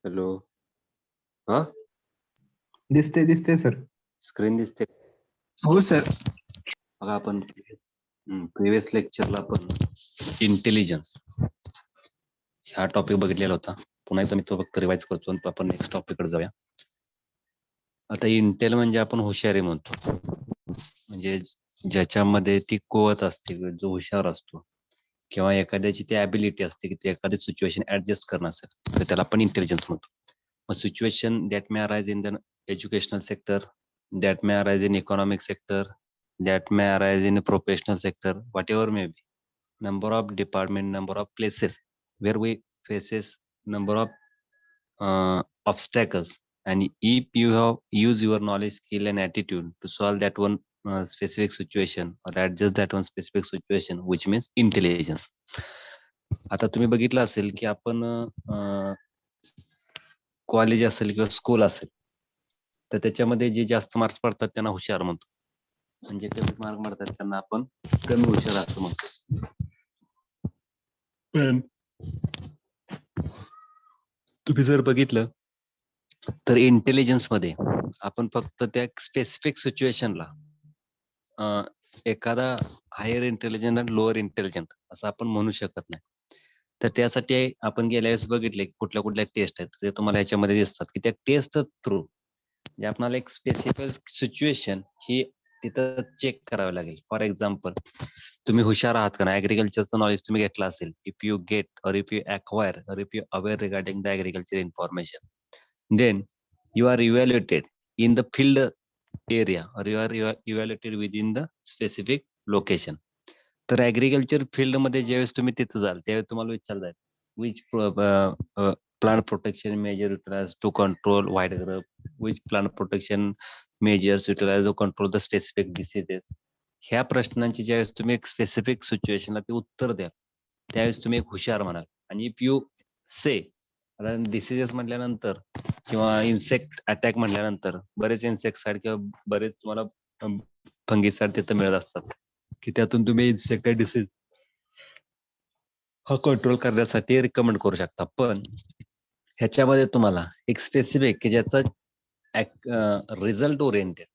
Hello. हा, दिसते sir. Screen दिसते. हो सर. बघा आपण प्रिव्हियस लेक्चरला आपण इंटेलिजन्स हा टॉपिक बघितलेला होता. पुन्हा एकदा मी तो फक्त रिवाइज करतो आणि आपण नेक्स्ट टॉपिक कडे जाऊया. आता इंटेल म्हणजे आपण हुशारी म्हणतो, म्हणजे ज्याच्यामध्ये ती कुवत असते, जो हुशार असतो, किंवा एखाद्याची ती ॲबिलिटी असते की ते एखादी सिच्युएशन ऍडजस्ट करणं असेल तर त्याला आपण इंटेलिजन्स म्हणतो. मग situation that may arise in the educational sector, that may arise in economic sector, that may arise in a professional sector, whatever may be. Number of department, number of places where we faces number of obstacles, and if you have use your knowledge, skill, and attitude to solve that one specific situation or adjust that one specific situation, which means intelligence. आता तुम्ही बघितलं असेल की आपण college असेल किंवा school असेल तर त्याच्यामध्ये जे जास्त मार्क्स पडतात त्यांना हुशार म्हणतो, म्हणजे कमी मार्क पडतात त्यांना आपण कमी हुशार असं म्हणतो. पण तुम्ही जर बघितलं तर इंटेलिजन्स मध्ये आपण फक्त त्या स्पेसिफिक सिच्युएशनला एखादा हायर इंटेलिजंट आणि लोअर इंटेलिजंट असं आपण म्हणू शकत नाही. तर त्यासाठी आपण गेल्या वेळेस बघितले कुठल्या कुठल्या टेस्ट आहेत ते तुम्हाला याच्यामध्ये दिसतात की त्या टेस्ट थ्रू म्हणजे आपल्याला एक स्पेसिफिक सिच्युएशन ही तिथं चेक करावं लागेल. फॉर एक्झाम्पल, तुम्ही हुशार आहात का ना, ऍग्रिकल्चरचं नॉलेज तुम्ही घेतलं असेल, इफ यू गेट और इफ यू अक्वायर और if you aware regarding the agriculture information, then you are evaluated in the field area or you are evaluated within the specific location. तर ऍग्रिकल्चर फील्ड मध्ये ज्यावेळेस तुम्ही तिथं जाल त्यावेळेस तुम्हाला विचारलं जाईल which plant protection measure utilize to control white grub, which plant protection measures utilize to control the specific diseases. ह्या प्रश्नांची ज्यावेळेस तुम्ही एक स्पेसिफिक सिच्युएशनला ते उत्तर द्याल त्यावेळेस तुम्ही एक हुशार म्हणाल. आणि इफ यू से डिसीजेस म्हटल्यानंतर किंवा इन्सेक्ट अटॅक म्हटल्यानंतर बरेच इन्सेक्टसाइड किंवा बरेच तुम्हाला फंगिसाइड तिथं मिळत असतात की त्यातून तुम्ही इन्सेक्ट डिसीज हा कंट्रोल करण्यासाठी रिकमेंड करू शकता. पण ह्याच्यामध्ये तुम्हाला एक स्पेसिफिक की ज्याचा रिझल्ट ओरिएंटेड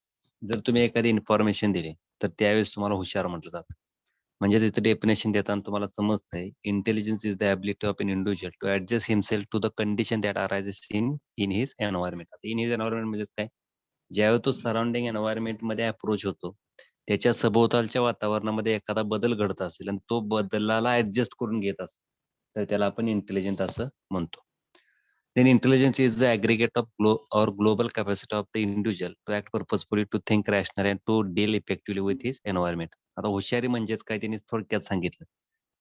जर तुम्ही एखादी इन्फॉर्मेशन दिली तर त्यावेळेस तुम्हाला हुशार म्हटलं जातं. म्हणजे तिथे डेफिनेशन देताना तुम्हाला समजतंय, intelligence is the ability of an individual to adjust himself to the condition that arises in his environment. In his environment म्हणजे काय, ज्यावेळेस तो सराउंडिंग एन्व्हायरमेंट मध्ये अप्रोच होतो, त्याच्या सभोवतालच्या वातावरणामध्ये एखादा बदल घडत असेल आणि तो बदलाला ऍडजस्ट करून घेत असेल तर त्याला आपण इंटेलिजंट असं म्हणतो. Then intelligence is the aggregate of global capacity of the individual to act purposefully, to think rationally, and to deal effectively with his environment. आता हुशारी म्हणजेच काय त्यांनी थोडक्यात सांगितलं,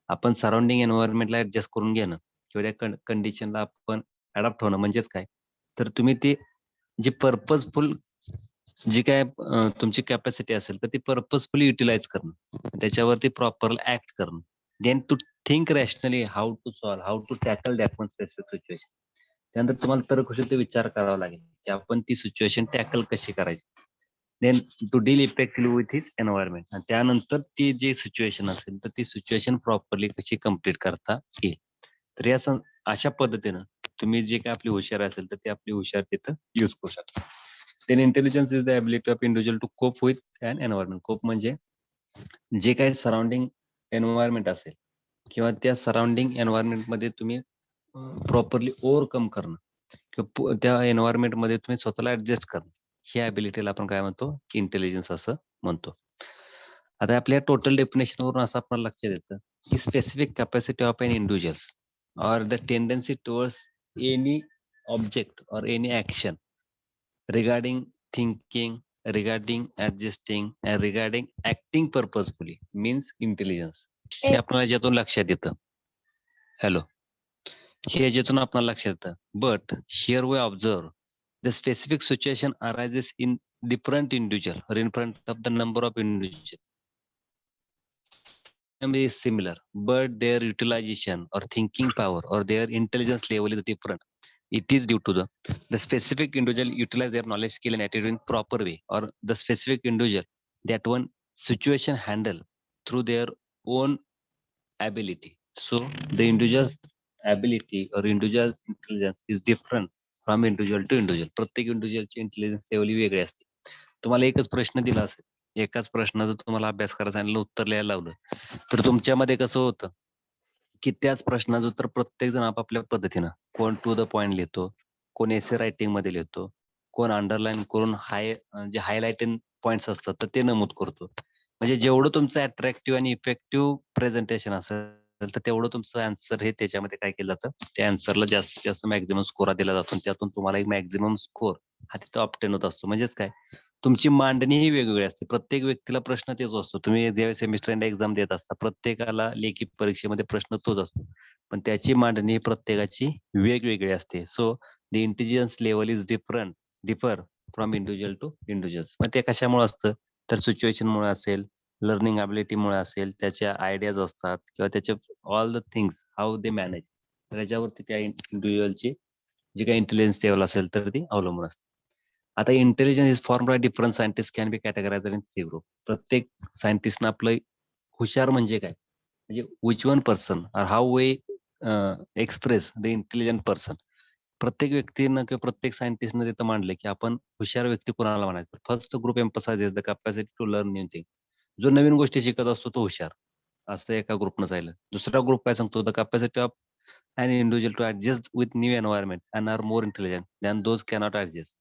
आपण सराउंडिंग एन्व्हायरमेंटला ऍडजस्ट करून घेणं किंवा त्या कंडिशनला आपण अडॅप्ट होणं म्हणजेच काय, तर तुम्ही ती जी पर्पजफुल जी काय तुमची कॅपॅसिटी असेल तर ती पर्पजफुली युटिलाइज करणं, त्याच्यावरती प्रॉपर ऍक्ट करणं. Then to think rationally how to solve, how to tackle that one specific situation. त्यानंतर तुम्हाला तर्कशुद्ध विचार करावा लागेल की आपण ती सिच्युएशन टॅकल कशी करायची. Then to deal effectively with his environment, आणि त्यानंतर ती जी सिच्युएशन असेल तर ती सिच्युएशन प्रॉपरली कशी कम्प्लीट करता येईल. तर या अशा पद्धतीनं तुम्ही जे काय आपली हुशार असेल तर ते आपली हुशार तिथं यूज करू शकता. Then intelligence is the ability of individual to cope with an environment. Cope म्हणजे जे काही सराउंडिंग एन्व्हायरमेंट असेल किंवा त्या सराउंडिंग एन्व्हायरमेंटमध्ये तुम्ही प्रॉपरली ओव्हरकम करणं किंवा त्या एन्व्हायरमेंट मध्ये तुम्ही स्वतःला ऍडजस्ट करणं, ही ॲबिलिटीला आपण काय म्हणतो, इंटेलिजन्स असं म्हणतो. आता आपल्या टोटल डेफिनेशन वरून असं आपल्याला लक्षात येतं की specific capacity of an individuals or the tendency towards any object or any action regarding thinking, regarding adjusting, and regarding acting purposefully means intelligence. हे आपल्याला ज्यातून लक्षात येतं. हॅलो, हे याच्यातून आपल्याला लक्षात येतं. But here we observe the specific situation arises in different individual or in front of the number of individuals is similar, but their utilization or thinking power or their intelligence level is different. It is due to the specific individual utilize their knowledge, skill, and attitude in proper way, or the specific individual that one situation handle through their own ability. So the individual's ability or individual's intelligence is different from individual to individual. प्रत्येक इंडिव्हिज्युअलची intelligence level वेगळी असते. तुम्हाला एकच प्रश्न दिला असेल, एकाच प्रश्नाचं तुम्हाला अभ्यास करायला सांगितलं, उत्तर लिहायला लावलं, तर तुमच्यामध्ये कसं होतं, की त्याच प्रश्नाचं उत्तर प्रत्येक जण आपापल्या पद्धतीनं, कोण टू द पॉइंट लिहितो, कोण एसे रायटिंग मध्ये लिहितो, कोण अंडरलाईन करून जे हायलाइटिंग पॉइंट्स असतात तर ते नमूद करतो. म्हणजे जेवढं तुमचं अट्रॅक्टिव्ह आणि इफेक्टिव्ह प्रेझेंटेशन असेल तर तेवढं तुमचं आन्सर हे त्याच्यामध्ये काय केलं जातं, त्या आन्सरला जास्तीत जास्त मॅक्झिमम स्कोर दिला जातो आणि त्यातून तुम्हाला एक मॅक्झिमम स्कोर हा तिथं ऑब्टेन होत असतो. म्हणजेच काय, तुमची मांडणी ही वेगवेगळी असते. प्रत्येक व्यक्तीला प्रश्न तेच असतो. तुम्ही ज्यावेळेस सेमिस्टर एंड एक्झाम देत असता, प्रत्येकाला लेखी परीक्षेमध्ये प्रश्न तोच असतो. पण त्याची मांडणी प्रत्येकाची वेगवेगळी असते. So the intelligence level is differ from individual to individuals. मग ते कशामुळे असतं, तर सिच्युएशनमुळे असेल, लर्निंग ॲबिलिटीमुळे असेल, त्याच्या आयडियाज असतात किंवा त्याचे all the things how they manage, त्याच्यावरती त्या इंडिव्हिज्युअलची जी काही इंटेलिजन्स लेव्हल असेल तर ती अवलंबून असते. आता intelligence is form by different scientist can be categorize in 3 group. प्रत्येक सायंटिस्टनं आपलं हुशार म्हणजे काय, म्हणजे which one person or how we express the intelligent person. प्रत्येक व्यक्तीनं किंवा प्रत्येक सायंटिस्टनं तिथं मांडलं की आपण हुशार व्यक्ती कोणाला म्हणायचं. First group emphasizes the capacity to learn new thing. जो नवीन गोष्टी शिकत असतो तो हुशार, असं एका ग्रुपनं सांगितलं. दुसरा ग्रुप काय सांगतो, the capacity of an individual to adjust with new environment and are more intelligent than those cannot adjust.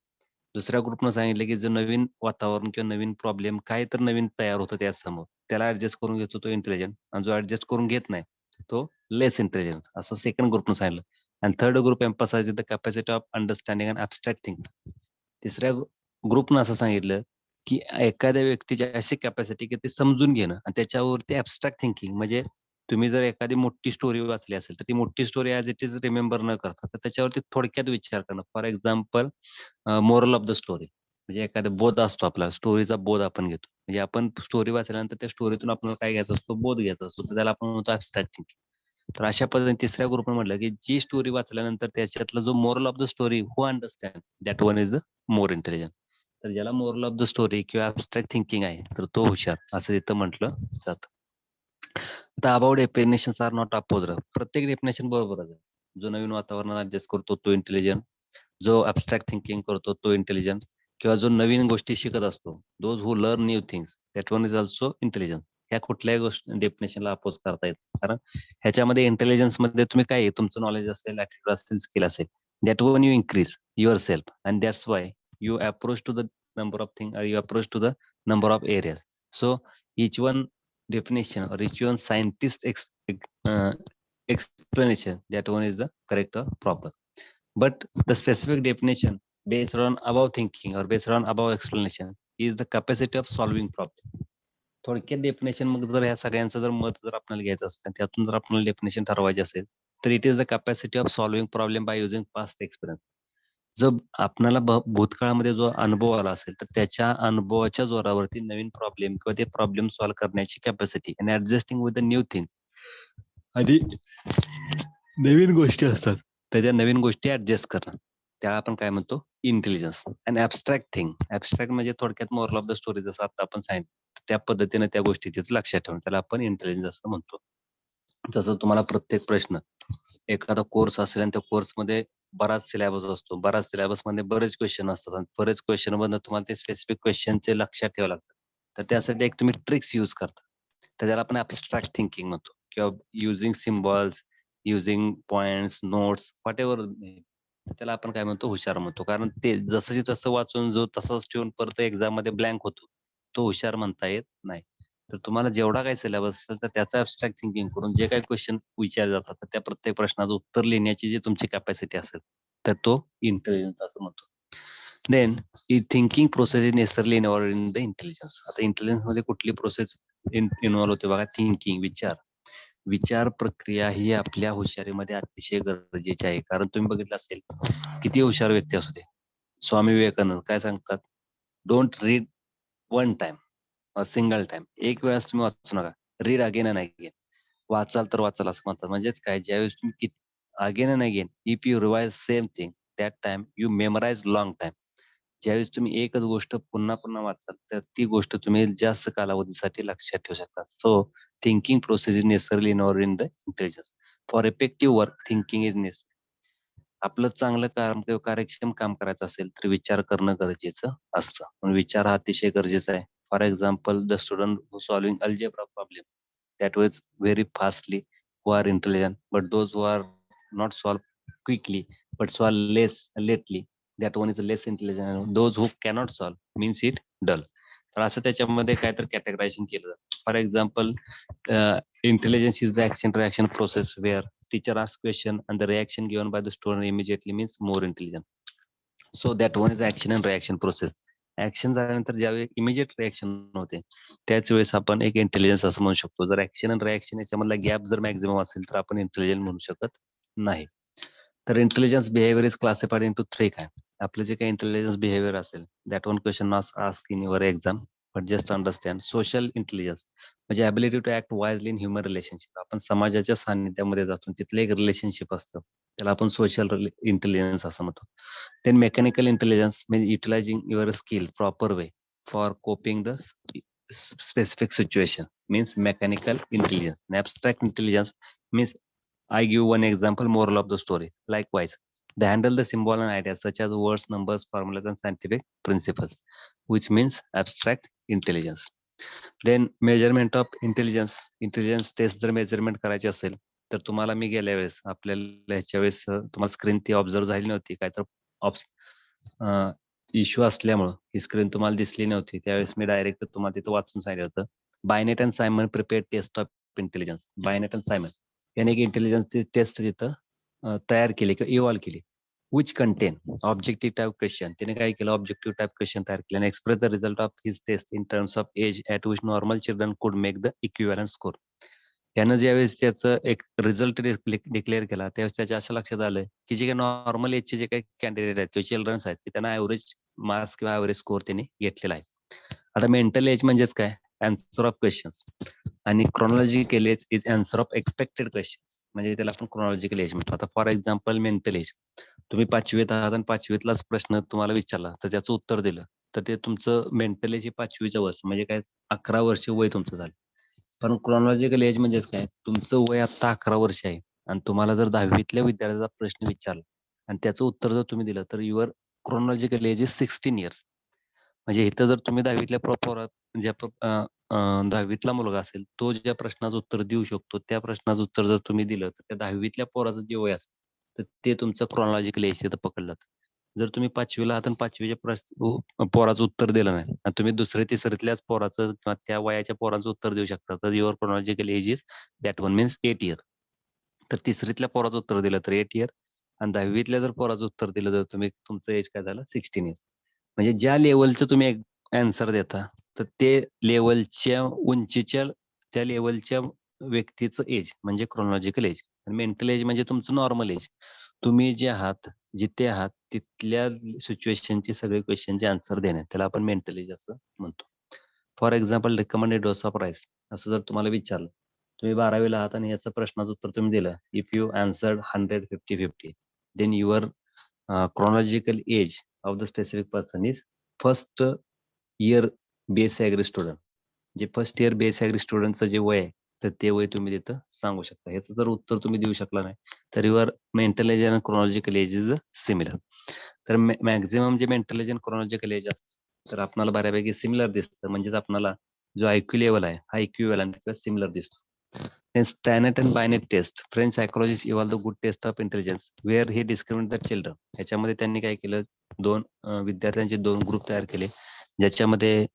दुसऱ्या ग्रुपनं सांगितलं की जो नवीन वातावरण किंवा नवीन प्रॉब्लेम काय तर नवीन तयार होतं त्यासमोर, त्याला ऍडजस्ट करून घेतो तो इंटेलिजंट, आणि जो ऍडजस्ट करून घेत नाही तो लेस इंटेलिजंट, असं सेकंड ग्रुपनं सांगितलं. आणि third group emphasize the capacity of understanding and abstract thinking. तिसऱ्या ग्रुपनं असं सांगितलं की एखाद्या व्यक्तीची अशी कॅपॅसिटी की ते समजून घेणं आणि त्याच्यावरती ॲब्स्ट्रॅक्ट थिंकिंग. म्हणजे तुम्ही जर एखादी मोठी स्टोरी वाचली असेल, तर ती मोठी story as it is remember न करता, तर त्याच्यावरती थोडक्यात विचार करणं. For example, moral of the story, म्हणजे एखादा बोध असतो आपला, स्टोरीचा बोध आपण घेतो. म्हणजे आपण स्टोरी वाचल्यानंतर त्या स्टोरीतून आपल्याला काय घ्यायचा असतो, बोध घ्यायचा असतो. तर त्याला आपण म्हणतो ॲब्स्ट्रॅक्ट थिंकिंग. तर अशा पद्धतीने तिसऱ्या ग्रुपने म्हटलं, की जी स्टोरी वाचल्यानंतर त्याच्यातला जो moral of the story who understand that one is the more intelligent. तर ज्याला मोरल ऑफ द स्टोरी किंवा ॲब्स्ट्रॅक्ट थिंकिंग आहे, तर तो हुशार, असं तिथं म्हटलं जातं. आता about definitions are not oppose. प्रत्येक डेफिनेशन बरोबरच आहे. जो नवीन वातावरणात ऍडजस्ट करतो तो इंटेलिजंट, जो ॲब्स्ट्रॅक्ट थिंकिंग करतो तो इंटेलिजंट, किंवा जो नवीन गोष्टी शिकत असतो, those who learn new things, that one is also intelligent. ह्या कुठल्याही गोष्टी डेफिनेशनला अपोज करता येत, कारण ह्याच्यामध्ये इंटेलिजन्स मध्ये तुम्ही काय आहे, तुमचं नॉलेज असेल, ऍटिट्यूड असेल, स्किल असेल, that one you increase your self and that's why you approach to the number of thing, you approach to the number of areas. So each one definition or each one scientist explanation, that one is the correct or proper. But the specific definition based on above thinking or based on above explanation is the capacity of solving problem. थोडक्यात definition मग जर ह्या सगळ्यांचं जर मत जर आपल्याला घ्यायचं असेल, त्यातून जर आपल्याला डेफिनेशन ठरवायचे असेल, तर it is the capacity of solving problem by using past experience. जो आपल्याला भूतकाळामध्ये जो अनुभव आला असेल, तर त्याच्या अनुभवाच्या जोरावरती नवीन प्रॉब्लेम किंवा ते प्रॉब्लेम सॉल्व्ह करण्याची कॅपॅसिटी आणि adjusting with the new things. आणि नवीन गोष्टी असतात, त्याच्या नवीन गोष्टी ऍडजस्ट करणं, त्याला आपण काय म्हणतो, इंटेलिजन्स. आणि ऍबस्ट्रॅक्ट थिंग, ऍबस्ट्रॅक्ट म्हणजे थोडक्यात मोरल ऑफ द स्टोरी, जसं आता आपण सांगितलं त्या पद्धतीने त्या गोष्टी तिथे लक्षात ठेवून त्याला आपण इंटेलिजन्स असं म्हणतो. जसं तुम्हाला प्रत्येक प्रश्न, एखादा कोर्स असेल आणि त्या कोर्समध्ये बराच सिलेबस असतो, बराच सिलेबस मध्ये बरेच क्वेश्चन असतात आणि बरेच क्वेश्चन मधनं तुम्हाला ते स्पेसिफिक क्वेश्चनचे लक्षात ठेवावं लागतं. तर त्यासाठी एक तुम्ही ट्रिक्स यूज करता, तर त्याला आपण ॲब्स्ट्रॅक्ट थिंकिंग म्हणतो, किंवा using symbols, using points, notes, what ever, त्याला आपण काय म्हणतो, हुशार म्हणतो. कारण ते जसंची तसं वाचून जो तसंच ठेवून परत एक्झाम मध्ये ब्लँक होतो, तो हुशार म्हणता येत नाही. तर तुम्हाला जेवढा काही सिलेबस असेल तर त्याचा ॲब्स्ट्रॅक्ट थिंकिंग करून जे काही क्वेश्चन विचारले जातात, तर त्या प्रत्येक प्रश्नाचं उत्तर लिहिण्याची जी तुमची कॅपॅसिटी असेल, तर तो इंटेलिजन्स असं म्हणतो. Than thinking process is necessarily involve in the intelligence. आता इंटेलिजन्स मध्ये कुठली प्रोसेस इन्व्हॉल्व होते बघा, थिंकिंग, विचार. विचार प्रक्रिया ही आपल्या हुशारीमध्ये अतिशय गरजेची आहे. कारण तुम्ही बघितलं असेल, किती हुशार व्यक्ती असू दे, स्वामी विवेकानंद काय सांगतात, don't read one time, single time. एक वेळेस तुम्ही वाचू नका, रीड अगेन अँड अगेन. वाचाल तर वाचाल असं म्हणतात. म्हणजेच काय, ज्यावेळेस तुम्ही again and again if you revise same thing, that time you memorise long time. ज्यावेळेस तुम्ही एकच गोष्ट पुन्हा पुन्हा वाचाल, तर ती गोष्ट तुम्ही जास्त कालावधीसाठी लक्षात ठेवू शकता. So thinking process is necessarily involve in the intelligence. For effective work thinking is necessary. आपलं चांगलं काम किंवा कार्यक्षम काम करायचं असेल तर विचार करणं गरजेचं असतं. पण विचार हा अतिशय गरजेचा आहे. For example the student who solving algebra problem that was very fastly who are intelligent, but those who are not solve quickly but solve lately, that one is less intelligent. And those who cannot solve means it dull. तर असं त्याच्यामध्ये काय तर categorization केलं जातं. For example intelligence is the action reaction process where teacher asks question and the reaction given by the student immediately means more intelligent. So that one is action and reaction process. Action झाल्यानंतर ज्यावेळी immediate reaction होते त्याच वेळेस आपण एक intelligence असं म्हणू शकतो. जर ऍक्शन आणि रिॲक्शन याच्यामधला गॅप जर मॅक्झिमम असेल तर आपण इंटेलिजंट म्हणू शकत नाही. तर intelligence behaviour is classified into 3 काय आपलं जे काही इंटेलिजन्स बिहेवियर असेल that one question not ask in your exam but just understand. Social intelligence म्हणजे ability to act wisely in human relationship. आपण समाजाच्या सान्निध्यामध्ये जातो तिथलं एक रिलेशनशिप असतं त्याला आपण सोशल इंटेलिजन्स असं म्हणतो. Then mechanical intelligence means utilizing your skill proper way for coping the specific situation means mechanical intelligence. And abstract intelligence means I give one example moral of the story. Likewise, they handle the symbol and ideas such as words, numbers, formulas, and scientific principles, which means abstract intelligence. Then measurement of intelligence. Intelligence test जर measurement करायची असेल तर तुम्हाला मी गेल्या वेळेस आपल्याला ह्याच्या वेळेस तुम्हाला स्क्रीन ती ऑब्झर्व झाली नव्हती काय तर इश्यू असल्यामुळं ही स्क्रीन तुम्हाला दिसली नव्हती त्यावेळेस मी डायरेक्ट तुम्हाला तिथं वाचून सांगितलं होतं. Binet and Simon prepare test of intelligence. Binet and Simon याने एक इंटेलिजन्सची टेस्ट तिथं तयार केली किंवा इव्हॉल्व केली. Which contain objective type question. त्याने काय केलं ऑब्जेक्टिव्ह टाईप क्वेश्चन तयार केले आणि express the result of his test in terms of age at which normal children could make the equivalent score. यानं ज्यावेळेस त्याचं एक रिझल्ट डिक्लेअर केला त्यावेळेस त्याच्या असं लक्षात आलं की जे काही नॉर्मल एजचे जे काही कॅन्डिडेट आहेत किंवा चिल्ड्रन्स आहेत की त्यांना ऍव्हरेज मार्क्स किंवा ऍव्हरेज स्कोर त्यांनी घेतलेला आहे. आता मेंटल एज म्हणजेच काय आन्सर ऑफ क्वेश्चन आणि chronological age is answer of expected question म्हणजे त्याला आपण क्रोनॉलॉजिकल एज म्हणतो. आता फॉर एक्झाम्पल मेंटल एज तुम्ही 5वीत आहात आणि 5वीतलाच प्रश्न तुम्हाला विचारला तर त्याचं उत्तर दिलं तर ते तुमचं मेंटल एज हे 5वीचं वर्ष म्हणजे काय 11 वर्ष वय तुमचं झालं. पण क्रोनॉलॉजिकल एज म्हणजेच काय तुमचं वय आता 11 वर्ष आहे आणि तुम्हाला जर 10वीतल्या विद्यार्थ्याचा प्रश्न विचारला आणि त्याचं उत्तर जर तुम्ही दिलं तर your chronological age is 16 years. म्हणजे इथं जर तुम्ही 10वीतल्या ज्या 10वीतला मुलगा असेल तो ज्या प्रश्नाचं उत्तर देऊ शकतो त्या प्रश्नाचं उत्तर जर तुम्ही दिलं तर त्या 10वीतल्या पोराचं जे वय असेल तर ते तुमचं क्रोनॉलॉजिकल एज तिथं पकडलं जातं. जर तुम्ही 5वीला आहात आणि 5वीच्या पोराचं उत्तर दिलं नाही आणि तुम्ही दुसऱ्या तिसरीतल्याच पोराचं किंवा त्या वयाच्या पोराचं उत्तर देऊ शकता तर your chronological age is that one means 8 year. तर तिसरीतल्या पोराचं उत्तर दिलं तर 8 इयर आणि 10वीतल्या जर पोराचं उत्तर दिलं तर तुम्ही तुमचं एज काय झालं 16 इयर. म्हणजे ज्या लेवलचं तुम्ही आन्सर देता तर ते लेवलच्या उंचीच्या त्या लेवलच्या व्यक्तीचं एज म्हणजे क्रोनॉलॉजिकल एज. आणि मेंटल एज म्हणजे तुमचं नॉर्मल एज. तुम्ही जे आहात जिथे आहात तिथल्या सिच्युएशनचे सगळे क्वेश्चनचे आन्सर देणे त्याला आपण मेंटल एज असं म्हणतो. For example recommended dose of rice असं जर तुम्हाला विचारलं तुम्ही 12वीला आहात आणि याचं प्रश्नाचं उत्तर तुम्ही दिलं if you answered 100-50-50 then your chronological age of the specific person is first year base agri student. जे फर्स्ट इयर बेस ॲग्री स्टुडंटचं जे वय आहे तर ते वय तुम्ही तिथं सांगू शकता. ह्याचं जर उत्तर तुम्ही देऊ शकला नाही तर युअर मेंटल एज आणि क्रोनॉलॉजिकल एज इज सिमिलर. तर मॅक्झिमम जे मेंटल एज आणि क्रोनॉलॉजिकल एज असतं तर आपल्याला बऱ्यापैकी सिमिलर दिसतं म्हणजेच आपल्याला जो IQ लेवल आहे हा इक्विव्हॅलंट किंवा सिमिलर दिसतो. Stannet and Binet test. French psychologists evolved the good test of intelligence, where he discriminated the children. ह्याच्यामध्ये त्यांनी काय केलं दोन विद्यार्थ्यांचे 2 ग्रुप तयार केले ज्याच्यामध्ये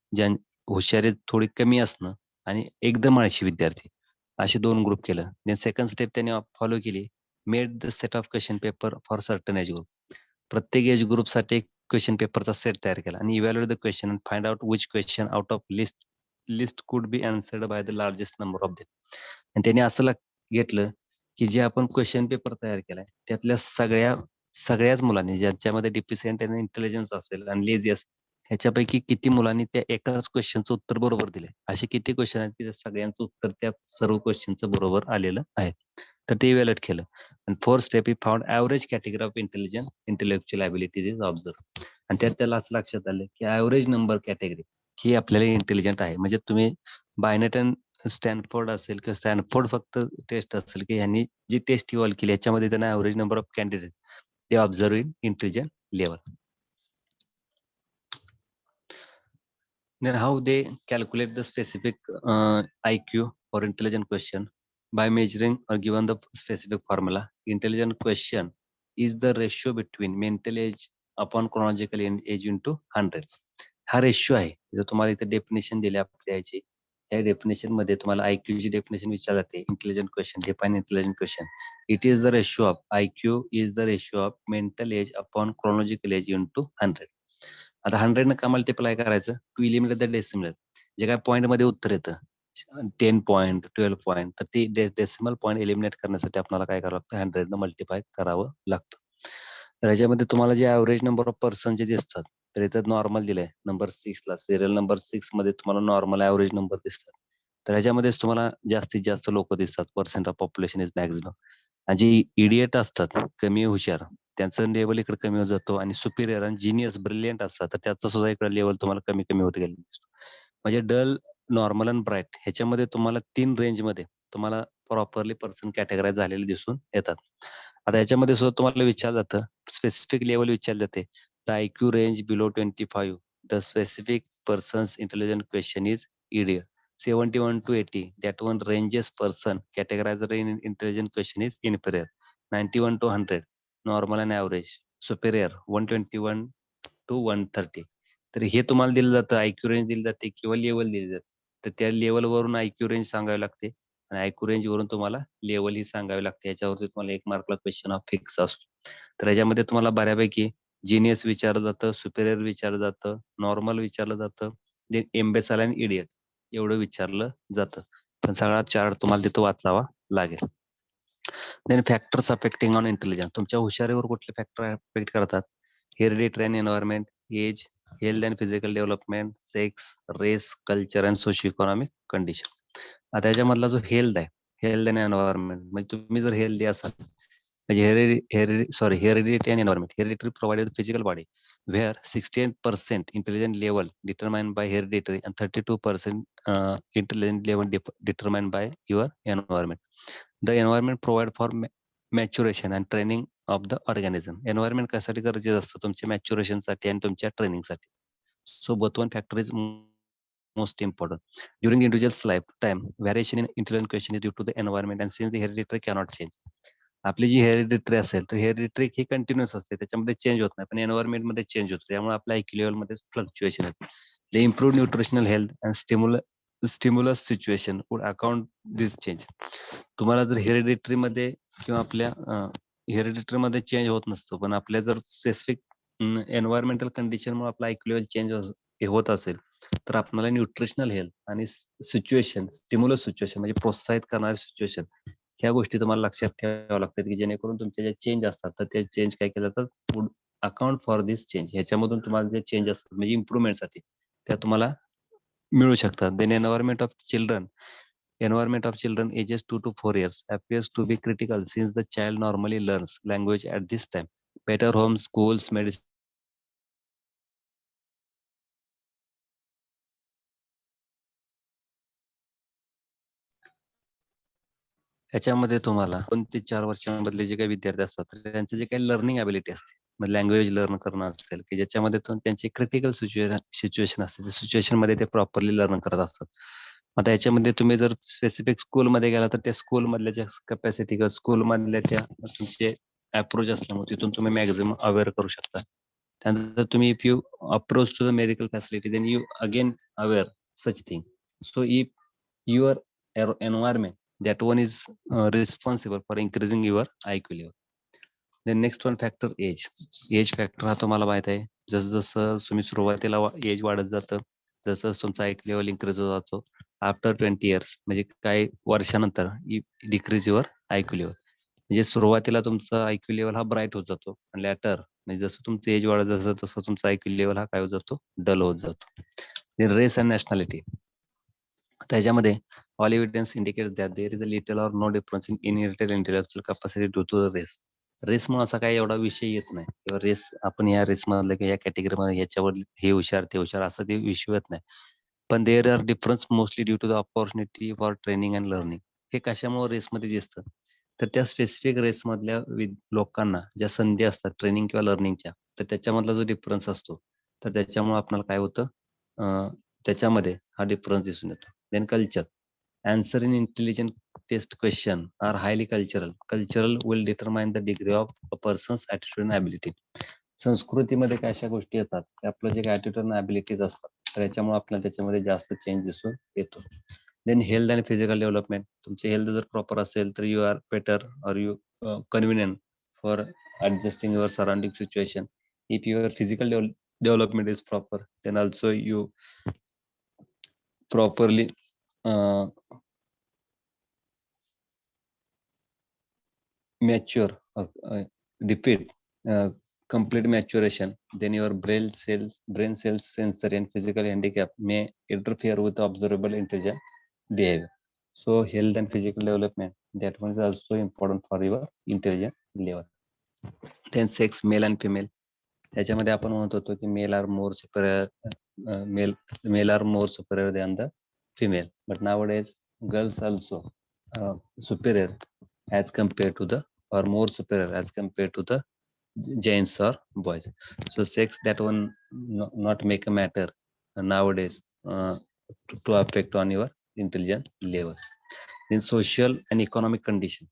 हुशारी थोडी कमी असणं आणि एकदम आळशी विद्यार्थी असे 2 ग्रुप केलं. देन सेकंड स्टेप त्यांनी फॉलो केली made the set of question paper for certain age group. प्रत्येक एज ग्रुपसाठी एक क्वेश्चन पेपरचा सेट तयार केला आणि evaluate the question and find out which question out of list could be answered by the largest number of them. आणि त्यांनी असं घेतलं की जे आपण क्वेश्चन पेपर तयार केलाय त्यातल्या सगळ्याच मुलांनी ज्यांच्यामध्ये डिफिशियंट आणि इंटेलिजन्स असेल आणि लेझी असेल ह्याच्यापैकी किती मुलांनी त्या एकाच क्वेश्चनचं उत्तर बरोबर दिले असे किती क्वेश्चन आहेत की त्या सगळ्यांचं उत्तर त्या सर्व क्वेश्चनचं बरोबर आलेलं आहे. तर ते इव्हॅल्युएट केलं आणि 4th step he found average category of intelligence intellectual abilities is observe. आणि त्यात त्याला असं लक्षात आलं की ॲव्हरेज नंबर कॅटेगरी ही आपल्याला इंटेलिजंट आहे. म्हणजे तुम्ही बायनेट अँड स्टॅनफोर्ड असेल किंवा स्टॅनफोर्ड फक्त टेस्ट असेल की यांनी जी टेस्ट इव्हॉल्व केली याच्यामध्ये त्यांना average number of candidate they observe in intelligence level. Then how they calculate the specific IQ or intelligent question by measuring or given the specific formula. Intelligent question is the ratio between mental age upon chronological age into 100. हा ratio आहे. जर तुम्हाला इथे definition दिली आपल्या याची, या definition मध्ये तुम्हाला IQ ची डेफिनेशन विचारली जाते. Intelligent question, define intelligent question. It is the ratio of IQ is the ratio of mental age upon chronological age into 100. आता 100 न का मल्टिप्लाय करायचं टू इलिमिनेट द डेसिमल. जे काय पॉईंट मध्ये उत्तर येतं 10 पॉईंट 12 पॉईंट, तर ते डेसिमल पॉईंट एलिमिनेट करण्यासाठी आपल्याला काय करावं लागतं, 100 न मल्टिप्लाय करावं लागतं. तर याच्यामध्ये तुम्हाला जे ऍव्हरेज नंबर ऑफ पर्सन जे दिसतात, तर इथं नॉर्मल दिलंय नंबर 6 ला, सिरियल नंबर 6 मध्ये तुम्हाला नॉर्मल ऍव्हरेज नंबर दिसतात. तर ह्याच्यामध्येच तुम्हाला जास्तीत जास्त लोक दिसतात. Percent of population is maximum. आणि जे इडियट असतात, कमी हुशार, त्यांचं लेवल इकडे कमी होत जातो, आणि सुपिरियर आणि जिनियस ब्रिलियंट असतात, तर त्याचा सुद्धा इकडे लेवल तुम्हाला कमी कमी होत गेलेला दिसतो. म्हणजे डल, नॉर्मल आणि ब्राईट ह्याच्यामध्ये तुम्हाला 3 रेंजमध्ये तुम्हाला प्रॉपरली पर्सन कॅटेगराईज झालेले दिसून येतात. आता याच्यामध्ये सुद्धा तुम्हाला विचारलं जातं, स्पेसिफिक लेवल विचारले जाते. The IQ range below 25, the specific persons intelligent question is idiot. 71 to 80, that one ranges person categorized in intelligent question is inferior. 91 to 100, normal and average. Superior 121 to 130. तर हे तुम्हाला दिलं जातं, IQ रेंज दिली जाते किंवा लेवल दिली जाते. तर त्या लेवल वरून IQ रेंज सांगावी लागते, आणि IQ रेंज वरून तुम्हाला लेवल ही सांगावी लागते. याच्यावरती तुम्हाला 1 मार्कला क्वेश्चन ऑफ फिक्स असतो. तर याच्यामध्ये तुम्हाला बऱ्यापैकी जिनियस विचारलं जातं, सुपेरियर विचारलं जातं, नॉर्मल विचारलं जातं, देन एम्बेसाल आणि इडियट एवढं विचारलं जातं. पण सगळा चार्ट तुम्हाला तिथं वाचावा लागेल. Then factors affecting on intelligence. तुमच्या हुशारीवर कुठले फॅक्टर अफेक्ट करतात? Hereditary and environment, age, health and physical development, sex, race, culture and socio economic condition. आता याच्यामधला जो हेल्थ आहे, हेल्थ अँड एन्व्हायरमेंट, म्हणजे तुम्ही जर हेल्दी असाल, म्हणजे heredity and environment. Hereditary provided physical body where 68% intelligent level determined by hereditary and 32% intelligent level determined by your environment. The environment provide for maturation and training of the organism. Environment कशासाठी गरजेचं असतं? तुमच्या maturation साठी आणि तुमच्या training साठी. So both one factor is most important. During individual's lifetime, variation in intelligent question is due to the environment, and since the hereditary cannot change. आपली जी hereditary असेल, तर हेरिडिटरी ही कंटिन्युअस असते, त्याच्यामध्ये चेंज होत नाही, पण एन्व्हायरमेंट मध्ये चेंज होतो. त्यामुळे आपल्या IQ लेवल मध्ये फ्लक्च्युएशन येते. The improve nutritional health and stimulus situation would account this change. तुम्हाला जर हेरिडिटरी मध्ये किंवा आपल्या हेरिडिटरी मध्ये चेंज होत नसतो, पण आपल्या जर स्पेसिफिक एन्व्हायरमेंटल कंडिशनमुळे आपला IQ लेवल चेंज होत असेल, तर आपल्याला न्यूट्रिशनल हेल्थ आणि सिच्युएशन, स्टिम्युलस सिच्युएशन म्हणजे प्रोत्साहित करणारी सिच्युएशन, ह्या गोष्टी तुम्हाला लक्षात ठेवाव्या लागतात, की जेणेकरून तुमचे जे चेंज असतात, तर ते चेंज काय केलं जातात, would account for this change. ह्याच्यामधून तुम्हाला जे चेंज असतात म्हणजे इम्प्रुव्हमेंटसाठी त्या तुम्हाला मिळू शकतात. Then environment of children ages 2 to 4 years appears to be critical since the child normally learns language at this time. Better homes, schools, medicine. ह्याच्यामध्ये तुम्हाला 2 ते 4 वर्षांमधले जे काही विद्यार्थी असतात, तर त्यांचे जे काही लर्निंग ॲबिलिटी असते, मग लँग्वेज लर्न करणं असेल, की ज्याच्यामध्ये त्यांची क्रिटिकल सिच्युएशन असते, त्या सिच्युएशनमध्ये ते प्रॉपरली लर्न करत असतात. आता याच्यामध्ये तुम्ही जर स्पेसिफिक स्कूलमध्ये गेला, तर त्या स्कूलमधल्या ज्या कॅपॅसिटी किंवा स्कूलमधल्या त्या तुमचे अप्रोच असल्यामुळे तिथून तुम्ही मॅक्झिमम अवेअर करू शकता. त्यानंतर तुम्ही if you approach to the medical facility, then you again aware such thing. So if your environment, that one is responsible for increasing your IQ level. Then next one factor, age. Age factor हा तुम्हाला माहित आहे, जसं जसं तुम्ही सुरुवातीला age वाढत जातं, जसं तुमचा IQ लेवल इन्क्रीज होत जातो. आफ्टर 20 years म्हणजे काही वर्षानंतर डिक्रीज युअर IQ लेवल. म्हणजे सुरुवातीला तुमचा IQ लेवल हा ब्राईट होत जातो, आणि लॅटर म्हणजे जसं तुमचं एज वाढत जातं, तसं तुमचा IQ लेवल हा काय होत जातो, डल होत जातो. Race and nationality. त्याच्यामध्ये all evidence indicates that there is a little or no difference in inherited intellectual capacity due to the race. रेसमुळे असा काही एवढा विषय येत नाही, किंवा रेस आपण या रेस मधलं किंवा या कॅटेगरीमध्ये ह्याच्यावर हे हुशार ते हुशार असं ते विषय येत नाही. पण there are difference mostly due to the opportunity for training and learning. हे कशामुळे रेसमध्ये दिसतं? तर त्या स्पेसिफिक रेसमधल्या लोकांना ज्या संधी असतात ट्रेनिंग किंवा लर्निंगच्या, तर त्याच्यामधला जो डिफरन्स असतो, तर त्याच्यामुळे आपल्याला काय होतं, त्याच्यामध्ये हा डिफरन्स दिसून येतो. Then culture. Answer in intelligent test question are highly cultural. Cultural will determine the degree of a person's attitude and ability. संस्कृतीमध्ये काय अशा गोष्टी येतात की आपलं जे ॲटिट्यूड आणि ॲबिलिटीज असतात, तर याच्यामुळे आपल्याला त्याच्यामध्ये जास्त चेंज दिसून येतो. देन हेल्थ आणि फिजिकल डेव्हलपमेंट. तुमची हेल्थ जर प्रॉपर असेल तर you are better or you convenient for adjusting your surrounding situation. If your physical development is proper, then also you properly mature or defeat complete maturation, then your brain cells sensory and physical handicap may interfere with observable intelligent behavior. So health and physical development, that one is also important for your intelligent level. Then sex, male and female. त्याच्यामध्ये आपण म्हणत होतो की male are more superior, male are more superior than the female, but nowadays girls also superior as compared to the, or more superior as compared to the gents or boys. So sex, that one not make a matter nowadays to affect on your intelligence level. Then social and economic condition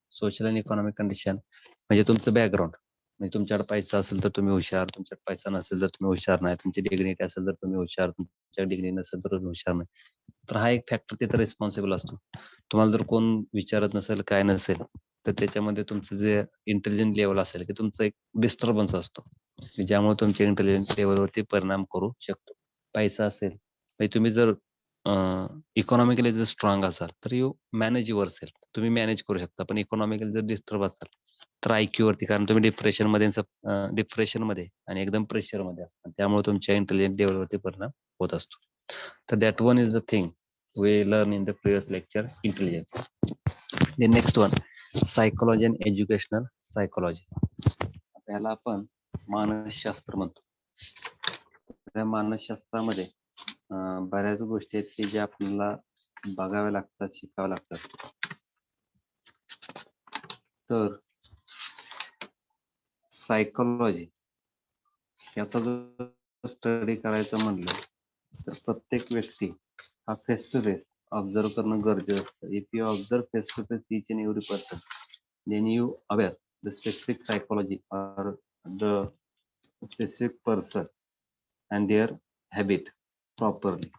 म्हणजे तुमचं background. म्हणजे तुमच्याकडे पैसा असेल तर तुम्ही हुशार, तुमच्याकडे पैसा नसेल तर तुम्ही हुशार नाही, तुमची डिग्निटी असेल तर तुम्ही हुशार, तुमच्या डिग्री नसेल तर तुम्ही हुशार नाही. तर हा एक फॅक्टर तिथं रिस्पॉन्सिबल असतो. तुम्हाला जर कोण विचारत नसेल, काय नसेल, तर त्याच्यामध्ये तुमचं जे इंटेलिजन्स लेवल असेल की तुमचा एक डिस्टर्बन्स असतो, की ज्यामुळे तुमच्या इंटेलिजन्स लेवलवरती परिणाम करू शकतो. पैसा असेल, म्हणजे तुम्ही जर इकॉनॉमिकली जर स्ट्रॉंग असाल तर यू मॅनेज युअर सेल्फ, तुम्ही मॅनेज करू शकता. पण इकॉनॉमिकली जर डिस्टर्ब असाल तर IQ वरती, कारण तुम्ही डिप्रेशनमध्ये आणि एकदम प्रेशरमध्ये असतात, त्यामुळे तुमच्या इंटेलिजन्स लेवलवरती परिणाम होत असतो. तर that one is the thing we learn in the previous lecture, intelligence. The next one, psychology and educational psychology. त्याला आपण मानसशास्त्र म्हणतो. त्या मानसशास्त्रामध्ये बऱ्याच गोष्टी आहेत की ज्या आपल्याला बघाव्या लागतात, शिकाव्या लागतात. तर सायकोलॉजी याचा जर स्टडी करायचं म्हणलं तर प्रत्येक व्यक्ती हा फेस टू फेस ऑब्झर्व करणं गरजेचं असतं. If you observe face to face each and every person, then you aware the specific psychology or the specific person and their habit properly.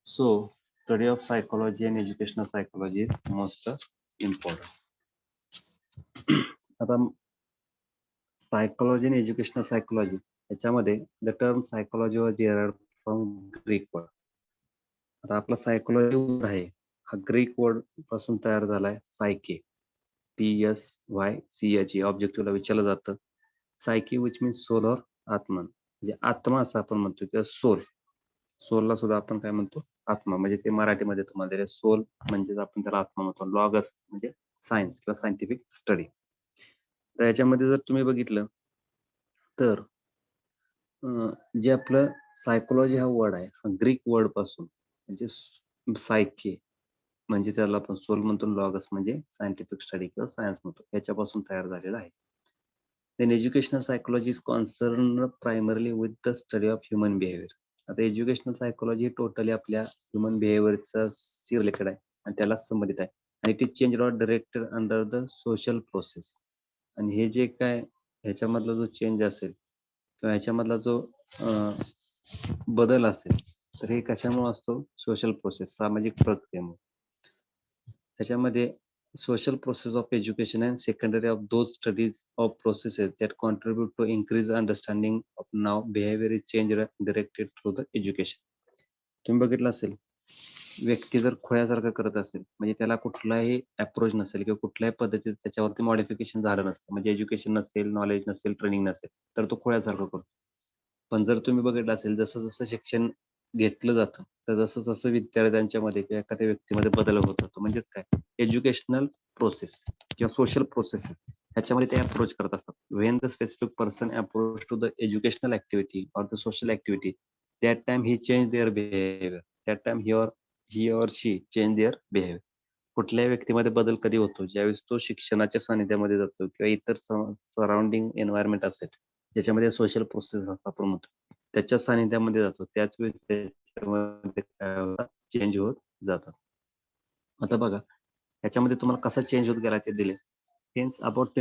So study of psychology and educational psychology is most important. आता psychology आणि educational psychology याच्यामध्ये the term psychology was derived from Greek word. आता आपला psychology word आहे हा Greek word पासून तयार झालाय. सायके, PSYCHE ऑब्जेक्टिव्हला विचारलं जातं. सायके विच मीन्स सोल और आत्मा, म्हणजे आत्मा असं आपण म्हणतो किंवा सोल. सोलला सुद्धा आपण काय म्हणतो, आत्मा. म्हणजे ते मराठीमध्ये तुम्हाला दिले सोल म्हणजे आपण त्याला आत्मा म्हणतो. लॉगस म्हणजे सायन्स किंवा सायंटिफिक स्टडी. तर याच्यामध्ये जर तुम्ही बघितलं तर जे आपलं सायकोलॉजी हा वर्ड आहे हा ग्रीक वर्ड पासून, म्हणजे सायके म्हणजे त्याला आपण सोल म्हणतो, लॉगस म्हणजे सायंटिफिक स्टडी किंवा सायन्स म्हणतो, याच्यापासून तयार झालेला आहे. Then educational psychology is concern primarily with the study of human behaviour. आता एज्युकेशनल सायकोलॉजी टोटली आपल्या ह्युमन बिहेवियरचा रिलेटेड आहे आणि त्याला संबंधित आहे. आणि it is change or directed under the social process. आणि हे जे काय ह्याच्यामधला जो चेंज असेल किंवा ह्याच्यामधला जो बदल असेल तर हे कशामुळे असतो, सोशल प्रोसेस, सामाजिक प्रक्रियेमुळे. त्याच्यामध्ये social process of education and secondary of those studies of processes that contribute to increase understanding of now behavior is change directed through the education. तुम्ही बघितलं असेल व्यक्ती जर खोळ्यासारखं करत असेल म्हणजे त्याला कुठलाही अप्रोच नसेल किंवा कुठल्याही पद्धतीत त्याच्यावरती मॉडिफिकेशन झालं नसतं, म्हणजे एज्युकेशन नसेल, नॉलेज नसेल, ट्रेनिंग नसेल, तर तो खोळ्यासारखं करतो. पण जर तुम्ही बघितलं असेल जसं जसं शिक्षण घेतलं जातं तर जसं जसं विद्यार्थ्यांच्या मध्ये किंवा एखाद्या व्यक्तीमध्ये बदल होत जातो. म्हणजेच काय, एज्युकेशनल प्रोसेस किंवा सोशल प्रोसेस ह्याच्यामध्ये ते अप्रोच करत असतात. When the specific person approach to the educational activity or the social activity, that time he change their behaviour, that time he or she change their behaviour. कुठल्याही व्यक्तीमध्ये बदल कधी होतो ज्यावेळेस तो शिक्षणाच्या सानिध्यामध्ये जातो किंवा इतर सराउंडिंग एन्व्हायरमेंट असेल ज्याच्यामध्ये सोशल प्रोसेस आपण म्हणतो त्याच्या सानिध्यामध्ये जातो त्याच वेळेस त्याच्यामध्ये काय होतात चेंज होत जातात. आता बघा ह्याच्यामध्ये तुम्हाला कसा चेंज होत गेला ते दिले. Hence about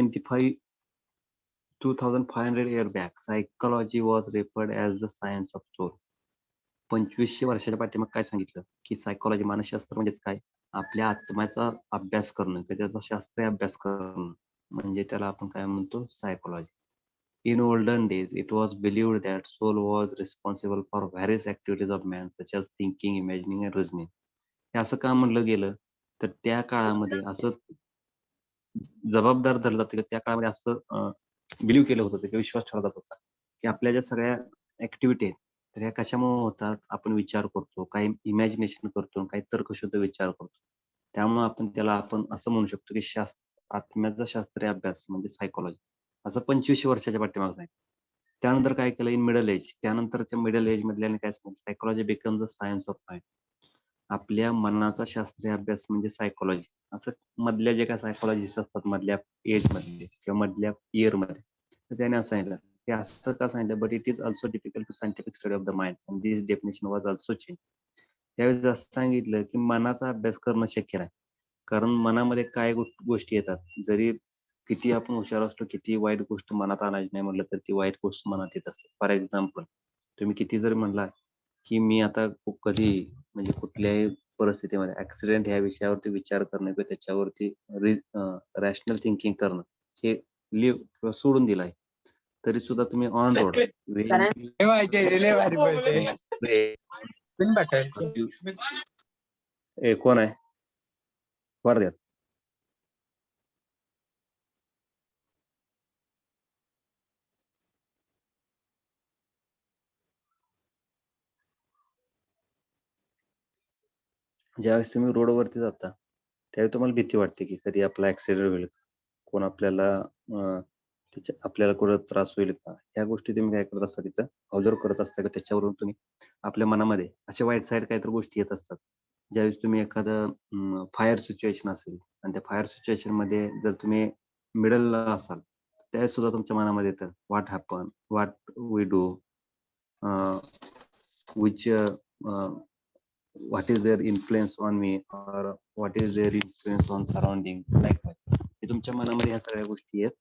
2500 year back, psychology was referred as the science of soul. 2500 वर्षाच्या पाठीमागे काय सांगितलं की सायकोलॉजी मानसशास्त्र म्हणजेच काय आपल्या आत्म्याचा अभ्यास करणं किंवा त्याचा शास्त्रीय अभ्यास करणं म्हणजे त्याला आपण काय म्हणतो psychology. In olden days, it was believed that soul was responsible for various activities of man, such as thinking, imagining, and reasoning. हे असं का म्हणलं गेलं तर त्या काळामध्ये असं जबाबदार धरलं जातं की त्या काळामध्ये असं बिलीव्ह केलं होतं किंवा विश्वास ठेवला जात होता की आपल्या ज्या सगळ्या ऍक्टिव्हिटी आहेत तर ह्या कशामुळे होतात आपण विचार करतो काही इमॅजिनेशन करतो काही तर्कशुद्ध विचार करतो त्यामुळे आपण असं म्हणू शकतो की आत्म्याचा शास्त्रीय अभ्यास म्हणजे सायकोलॉजी असं 2500 वर्षाच्या पाठीमागे आहे. त्यानंतर काय केलं इन मिडल एज त्यानंतरच्या मिडल एज मधल्याने काय सांगितलं psychology become the science of mind आपल्या मनाचा शास्त्रीय अभ्यास म्हणजे सायकोलॉजी असं मधल्या जे काय सायकोलॉजिस्ट असतात मधल्या एज मध्ये किंवा मधल्या इयर मध्ये तर त्याने असं सांगितलं की असं का सांगितलं but it is also difficult to scientific study of the mind and this definition was also change. त्यावेळेस असं सांगितलं की मनाचा अभ्यास करणं शक्य नाही कारण मनामध्ये काय गोष्टी येतात जरी किती आपण हुशार असतो किती वाईट गोष्ट मनात आणायची नाही म्हटलं तर ती वाईट गोष्ट मनात येत असते. फॉर एक्झाम्पल तुम्ही किती जरी म्हणला की मी आता कधी म्हणजे कुठल्याही परिस्थितीमध्ये ऍक्सिडेंट ह्या विषयावरती विचार करणं किंवा त्याच्यावरती रॅशनल थिंकिंग करणं हे लिव्ह किंवा सोडून दिलं आहे तरी सुद्धा तुम्ही ऑन रोड कोण आहे वर द्या ज्यावेळेस तुम्ही रोडवरती जाता त्यावेळी तुम्हाला भीती वाटते की कधी आपला ऍक्सिडेंट होईल कोण आपल्याला कुठं त्रास होईल का ह्या गोष्टी तुम्ही काय करत असता तिथं ऑब्झर्व करत असता का त्याच्यावरून तुम्ही आपल्या मनामध्ये अशा वाईट साईड काहीतरी गोष्टी येत असतात ज्यावेळेस तुम्ही एखादं फायर सिच्युएशन असेल आणि त्या फायर सिच्युएशन मध्ये जर तुम्ही मिडलला असाल त्यावेळेस सुद्धा तुमच्या मनामध्ये येतं what happen what we do which what is their influence on me or what is their influence on surrounding like that हे तुमच्या मनामध्ये ह्या सगळ्या गोष्टी येत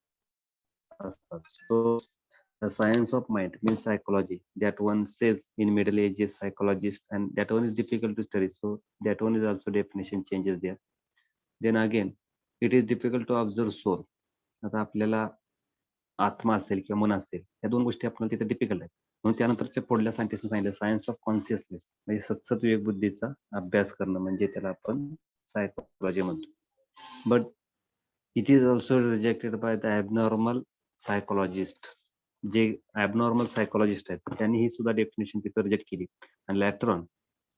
असतात. So the science of mind means psychology that one says in middle ages psychologist and that one is difficult to study so that one is also definition changes there. Then again it is difficult to observe soul. आता आपल्याला आत्मा असेल किंवा मन असेल या दोन गोष्टी आपल्याला तिथे डिफिकल्ट आहेत म्हणून त्यानंतरच्या पुढल्या सायंटिस्टने सांगितलं सायन्स ऑफ कॉन्शियसनेस म्हणजे सतत विवेक बुद्धीचा अभ्यास करणं म्हणजे त्याला आपण सायकोलॉजी म्हणतो. But it is also rejected by the abnormal psychologist जे ॲबनॉर्मल सायकोलॉजिस्ट आहेत त्यांनी ही सुद्धा डेफिनेशन तिथं रिजेक्ट केली आणि later on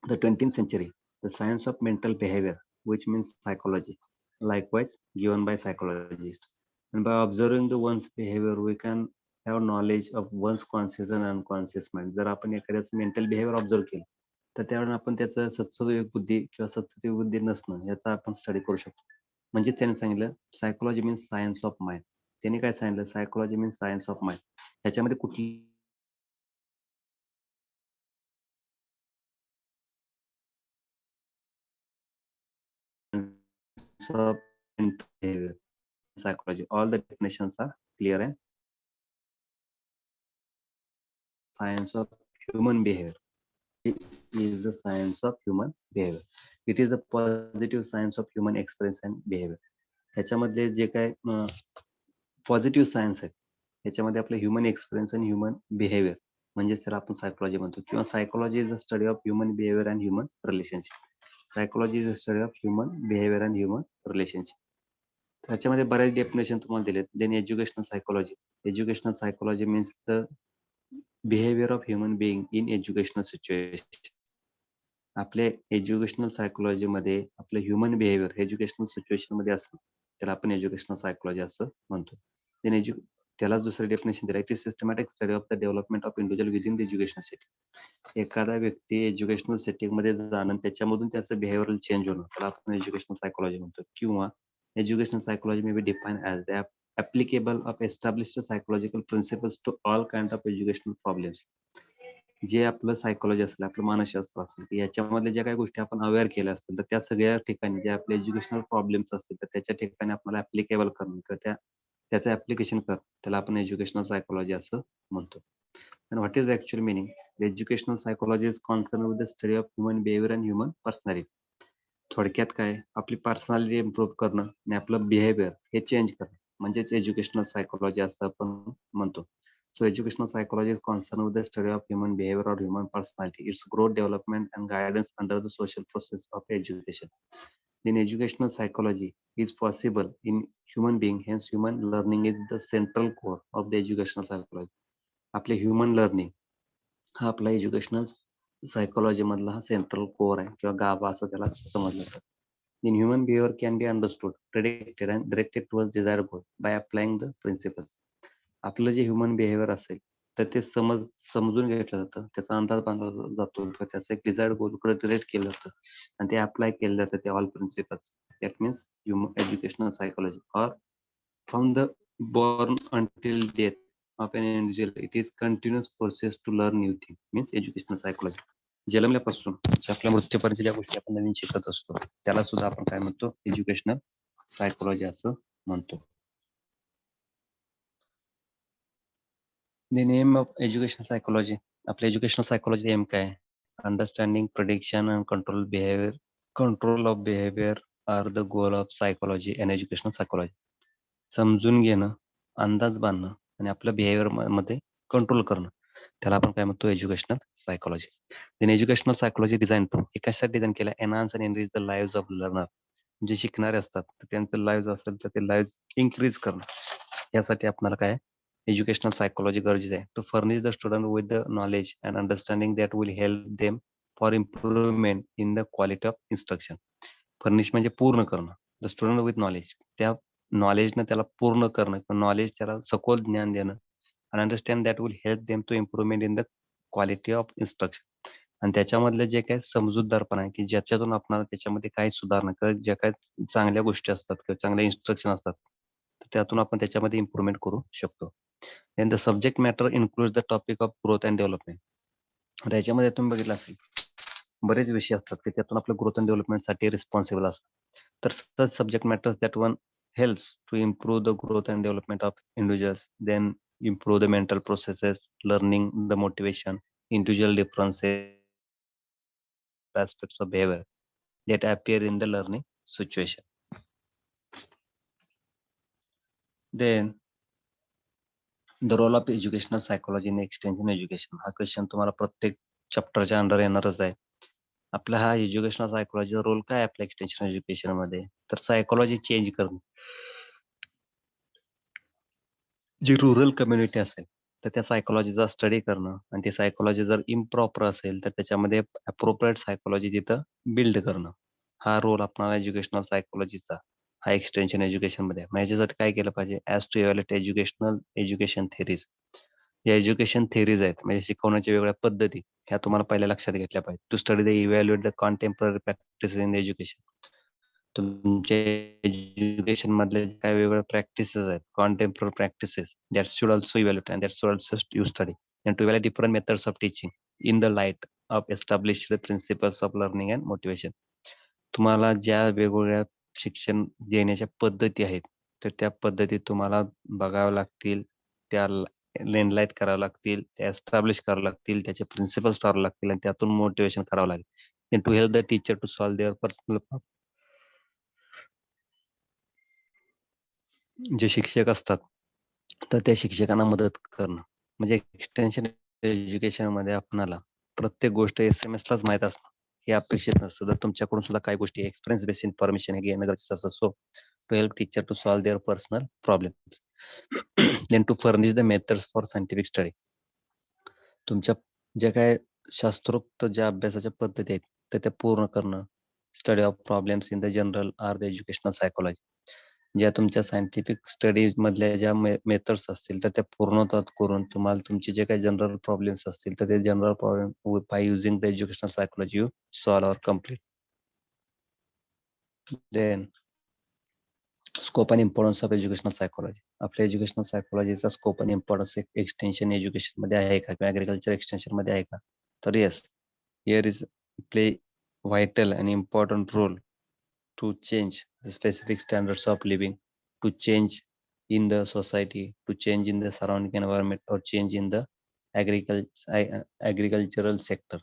the 20th century the science of mental behavior which means psychology likewise given by psychologists and by observing the one's behavior we can have knowledge of one's conscious and unconscious mind. जर आपण एखाद्याचं mental behaviour observe केलं तर त्यावेळेला आपण त्याचं सत्सविवेक बुद्धी किंवा सत्सविवेक बुद्धी नसणं याचा आपण स्टडी करू शकतो. म्हणजे त्याने सांगितलं psychology means science of mind. त्याने काय सांगितलं psychology means science of mind. ह्याच्यामध्ये कुठली of behavior psychology all the definitions are clear and science of human behavior is the science of human behavior. It is a positive science of human experience and behavior. ह्याच्यामध्ये जे काय positive science आहे ह्याच्यामध्ये आपलं human experience आणि human behaviour म्हणजेच त्याला आपण सायकोलॉजी म्हणतो किंवा psychology is a study of human behaviour and human relationship. Psychology is a study of human behaviour and human relationship. त्याच्यामध्ये बऱ्याच डेफिनेशन तुम्हाला दिलेत. Then educational psychology. Educational psychology means the behaviour of human being in educational situation. आपल्या educational psychology मध्ये आपलं human behaviour educational situation मध्ये असतं त्याला आपण एज्युकेशनल सायकोलॉजी असं म्हणतो. देन त्यालाच दुसरी डेफिनेशन दिलं, it is systematic study of the development of individual within the educational setting. एखादा व्यक्ती एज्युकेशनल सेटिंग मध्ये जाणं, त्याच्यामधून त्याचं बिहेवियरल चेंज होणं, त्याला आपण एज्युकेशनल सायकोलॉजी म्हणतो. किंवा educational psychology may be define as the applicable of established psychological principles to all kind of educational problems. जे आपलं सायकोलॉजी असेल, आपलं मानसशास्त्र असेल, की याच्यामधल्या ज्या काही गोष्टी आपण अवेअर केल्या असतील, तर त्या सगळ्या ठिकाणी जे आपले एज्युकेशनल प्रॉब्लेम्स असतील, तर त्याच्या ठिकाणी आपल्याला ऍप्लिकेबल करणं किंवा त्याचं ऍप्लिकेशन करणं, त्याला आपण एज्युकेशनल सायकोलॉजी असं म्हणतो. And what is the actual meaning? The educational psychology is concerned with the study of human behavior and human personality. थोडक्यात काय, आपली पर्सनॅलिटी इम्प्रूव्ह करणं आणि आपलं बिहेवियर हे चेंज करणं म्हणजेच एज्युकेशनल सायकोलॉजी असं आपण म्हणतो. So educational psychology is concern with the study of human behaviour or human personality, its growth development and guidance under the social process of education. In educational psychology is possible in human being, hence human learning is the central core of the educational psychology. आपले human learning हा आपला educational psychology मधला हा central core आहे किंवा गाभा असं त्याला समजलं जातं. In human behavior can be understood, predicted and directed towards desired goal by applying the principles. आपलं जे ह्युमन बिहेवियर असेल, तर ते समजून घेतलं जातं, त्याचा अंदाज बांधला जातो किंवा त्याचं एक डिझायर्ड गोलकडे डिरेक्ट केलं जातं आणि ते अप्लाय केलं जातं ते all principles. That means educational psychology or from the born until death of an individual, it is continuous process to learn new thing, means educational psychology. जन्मल्यापासून जे आपल्या मृत्यूपर्यंत ज्या गोष्टी आपण नवीन शिकत असतो, त्याला सुद्धा आपण काय म्हणतो, एज्युकेशनल सायकोलॉजी असं म्हणतो. The name of educational psychology. आपल्या एज्युकेशनल सायकोलॉजी एम काय, understanding, prediction and control of behaviour are the goal of psychology and educational psychology. समजून घेणं, अंदाज बांधणं आणि आपल्या बिहेवियर मध्ये कंट्रोल करणं, त्याला आपण काय म्हणतो, educational psychology. Then educational psychology design to, हे कशासाठी डिझाईन केलं, enhance and enrich the live of learner. जे शिकणारे असतात तर त्यांचं लाईव्ह असेल तर ते लाईव्ह इन्क्रीज करणं, यासाठी आपल्याला काय एज्युकेशनल सायकोलॉजी गरजेचं आहे. To furnish the student with the knowledge and understanding that will help them for improvement in the quality of instruction. Furnish म्हणजे पूर्ण करणं, द स्टुडंट विथ नॉलेज, त्या नॉलेजनं त्याला पूर्ण करणं, नॉलेज त्याला सखोल ज्ञान देणं, आणि understand that will help them to improvement in the quality of instruction. आणि त्याच्यामधले जे काही समजूतदारपणा आहे की ज्याच्यातून आपल्याला त्याच्यामध्ये काही सुधारणा किंवा ज्या काही चांगल्या गोष्टी असतात किंवा चांगल्या इन्स्ट्रक्शन असतात, तर त्यातून आपण त्याच्यामध्ये इम्प्रुव्हमेंट करू शकतो. Then the subject matter include the topic of growth and development. त्याच्यामध्ये तुम्ही बघितलं असेल बरेच विषय असतात की त्यातून आपलं ग्रोथ अँड डेव्हलपमेंटसाठी रिस्पॉन्सिबल असतात. तर such subject matters that one helps to improve the growth and development of individuals, then improve the mental processes, learning, the motivation, individual differences, aspects of behavior that appear in the learning situation. Then the role of educational psychology in extension education. हा question तुम्हाला प्रत्येक चॅप्टरच्या under येणारच आहे. आपला हा educational सायकोलॉजीचा role काय आपल्या extension education मध्ये, तर सायकोलॉजी चेंज करणं. जी रुरल कम्युनिटी असेल तर त्या सायकोलॉजीचा स्टडी करणं आणि ती सायकोलॉजी जर इम्प्रॉपर असेल तर त्याच्यामध्ये अप्रोप्रिएट सायकोलॉजी तिथं बिल्ड करणं, हा रोल आपल्याला एज्युकेशनल सायकोलॉजीचा हा एक्सटेन्शन एज्युकेशन मध्ये. मग याच्यासाठी काय केलं पाहिजे, as to evaluate education theories. या एज्युकेशन थेरीज आहेत म्हणजे शिकवण्याच्या वेगळ्या पद्धती, ह्या तुम्हाला पहिल्या लक्षात घेतल्या पाहिजे. To study the evaluate the contemporary practice in education. तुमच्या एज्युकेशन मधले काय वेगवेगळ्या प्रॅक्टिसेस आहेत, contemporary practices, that should also evaluate and that should also you study and to evaluate different methods of teaching in the light of established principles of learning and motivation. तुम्हाला ज्या वेगवेगळ्या शिक्षण देण्याच्या पद्धती आहेत, तर त्या पद्धती तुम्हाला बघाव्या लागतील, त्या एनलाईट कराव्या लागतील, त्या एस्टॅब्लिश कराव्या लागतील, त्याचे प्रिन्सिपल्स ठरवावे लागतील आणि त्यातून मोटिवेशन करावं लागेल. To help the teacher to solve their personal. जे शिक्षक असतात तर त्या शिक्षकांना मदत करणं, म्हणजे एक्सटेन्शन एज्युकेशन मध्ये आपणाला प्रत्येक गोष्ट SMS लाच माहित असतं हे अपेक्षित नसतं. जर तुमच्याकडून सुद्धा काही गोष्टी एक्सपिरियन्स बेस्ड इन्फॉर्मेशन हे घेणं गरजेचं असतं. So to help teacher to solve their personal problems. Then to furnish the methods for scientific study. तुमच्या ज्या काय शास्त्रोक्त ज्या अभ्यासाच्या पद्धती आहेत तर त्या पूर्ण करणं. Study of problems in the general are the educational psychology. ज्या तुमच्या सायंटिफिक स्टडी मधल्या ज्या मेथड्स असतील तर त्या पूर्णत्वात करून तुम्हाला तुमचे जे काही जनरल प्रॉब्लेम्स असतील तर ते general problem by using the educational psychology you solve or complete. Then scope and importance of educational psychology. आपल्या एज्युकेशनल सायकोलॉजीचा स्कोप आणि इम्पॉर्टन्स एक्सटेन्शन एज्युकेशन मध्ये आहे का किंवा ऍग्रिकल्चर एक्सटेन्शन मध्ये आहे का? तर yes, here is play vital and important role to change the specific standards of living, to change in the society, to change in the surrounding environment, or change in the agricultural sector.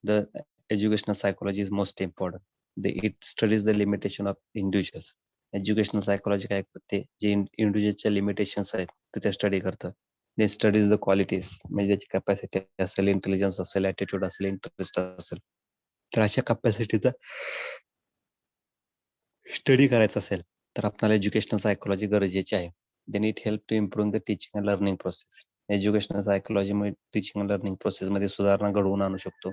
The educational psychology is most important. It studies the limitation of individuals. Educational psychology काय करते, जे इंडिव्हिज्युअलच्या limitations आहेत ते ते study करतं. दे studies the qualities, म्हणजे त्याची capacity असेल, इंटेलिजन्स असेल, ॲटिट्यूड असेल, इंटरेस्ट असेल, तर अशा कॅपॅसिटीचा स्टडी करायचा असेल तर आपल्याला एज्युकेशनल सायकोलॉजी गरजेची आहे. Then it help to improve the teaching and learning process. Educational सायकोलॉजीमुळे टीचिंग अँड लर्निंग प्रोसेसमध्ये सुधारणा घडवून आणू शकतो.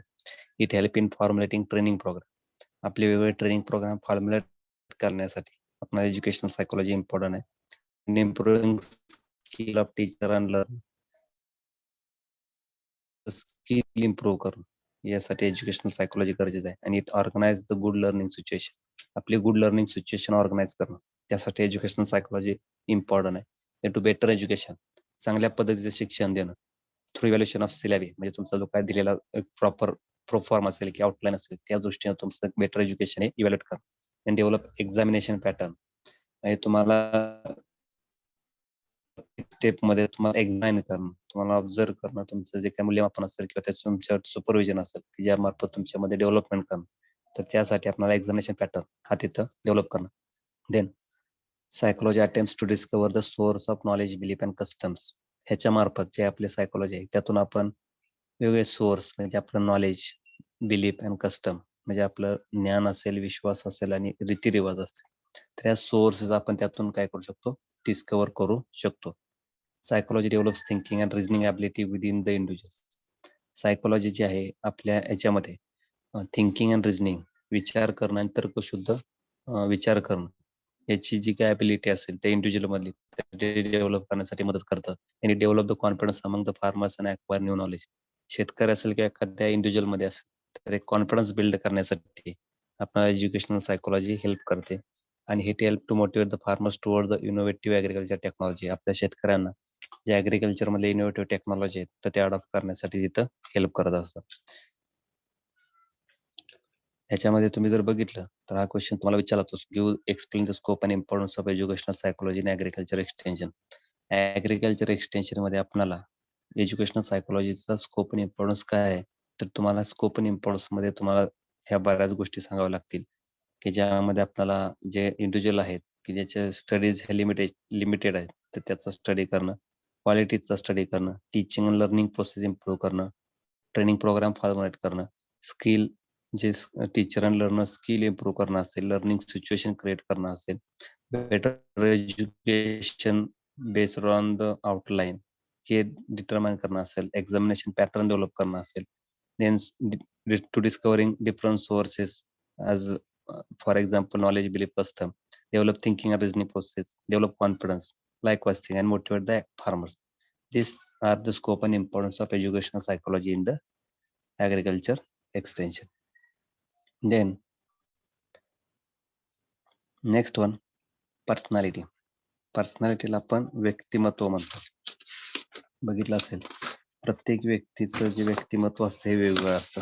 It help in formulating training programme. आपले वेगवेगळे ट्रेनिंग प्रोग्राम फॉर्म्युलेट करण्यासाठी आपल्याला एज्युकेशनल सायकोलॉजी इम्पॉर्टंट आहे. Improving skill of teacher and learn, skill improve करून यासाठी एज्युकेशनल सायकोलॉजी गरजेचं आहे. आणि it organise the good learning situation. आपली गुड लर्निंग सिच्युएशन ऑर्गनाइज करणं, त्यासाठी एज्युकेशनल सायकोलॉजी इम्पॉर्टंट आहे. टू बेटर एज्युकेशन, चांगल्या पद्धतीचं शिक्षण देणं थ्रू इव्हॅल्युएशन ऑफ सिलेबी, म्हणजे तुमचा जो काय दिलेला प्रॉपर प्रोफॉर्म असेल की आउटलाईन असेल त्या दृष्टीने तुमचं बेटर एज्युकेशन हे इव्हॅल्युएट करणं. अँड डेव्हलप एक्झामिनेशन पॅटर्न, म्हणजे तुम्हाला स्टेप मध्ये तुम्हाला एक्झामिन करणं, तुम्हाला ऑब्झर्व करणं, तुमचं जे काही मूल्यमापन असेल किंवा त्याचं तुमच्यावर सुपरविजन असेल की ज्या मार्फत तुमच्यामध्ये डेव्हलपमेंट करणं, तर त्यासाठी आपल्याला एक्झामिनेशन पॅटर्न हा तिथं डेव्हलप करणं. Then psychology attempts to discover the source of knowledge, belief and customs. ह्याच्या मार्फत जे आपले सायकोलॉजी आहे त्यातून आपण वेगवेगळे सोर्स, म्हणजे आपलं नॉलेज, बिलीफ अँड कस्टम, म्हणजे आपलं ज्ञान असेल, विश्वास असेल आणि रीतिरिवाज असतील, तर या सोर्सेस आपण त्यातून काय करू शकतो, डिस्कवर करू शकतो. Psychology develops thinking and reasoning ability within the individual. Psychology जी आहे आपल्या याच्यामध्ये थिंकिंग अँड रिझनिंग, विचार करणं आणि तर्कशुद्ध विचार करणं, याची जी काय ॲबिलिटी असेल त्या इंडिव्हिज्युअल मधली डेव्हलप करण्यासाठी मदत करतं. आणि develop the confidence among the farmers and acquire new knowledge. शेतकरी असेल किंवा एखाद्या इंडिव्हिज्युअल मध्ये असेल तर एक कॉन्फिडन्स बिल्ड करण्यासाठी आपल्याला एज्युकेशनल सायकोलॉजी हेल्प करते. आणि it help to motivate the farmers toward the innovative agriculture technology. आपल्या शेतकऱ्यांना जे ॲग्रिकल्चर मध्ये इनोव्हेटिव्ह टेक्नॉलॉजी आहेत तर ते अडॉप्ट करण्यासाठी तिथं हेल्प करत असतं. ह्याच्यामध्ये तुम्ही जर बघितलं तर हा क्वेश्चन तुम्हाला विचारला होता, give explain the scope and importance of educational psychology in agriculture extension. Agriculture extension मध्ये आपल्याला एज्युकेशनल सायकोलॉजीचा स्कोप आणि इम्पॉर्टन्स काय आहे, तर तुम्हाला स्कोप आणि इम्पॉर्टन्स मध्ये तुम्हाला ह्या बऱ्याच गोष्टी सांगाव्या लागतील की ज्यामध्ये आपल्याला जे इंडिव्हिज्युअल आहेत की ज्याचे स्टडीज हे लिमिटेड आहेत तर त्याचा स्टडी करणं, क्वालिटीचा स्टडी करणं, teaching and learning process improve करणं, ट्रेनिंग प्रोग्राम फॉर्म्युलेट करणं, स्किल जे teacher and learner skill improve करणं असेल, लर्निंग सिच्युएशन क्रिएट करणं असेल, better education based on the outline हे डिटरमाइन करणं असेल, एक्झामिनेशन पॅटर्न डेव्हलप करणं असेल, then to discovering different sources as for example knowledge, belief, custom, develop thinking and reasoning process, develop confidence, likewise thing, and motivate the farmers. These are the scope and importance of educational psychology in the agriculture extension. Then next one, personality. पर्सनॅलिटीला आपण व्यक्तिमत्व म्हणतो. बघितलं असेल प्रत्येक व्यक्तीचं जे व्यक्तिमत्व असतं हे वेगवेगळं असतं.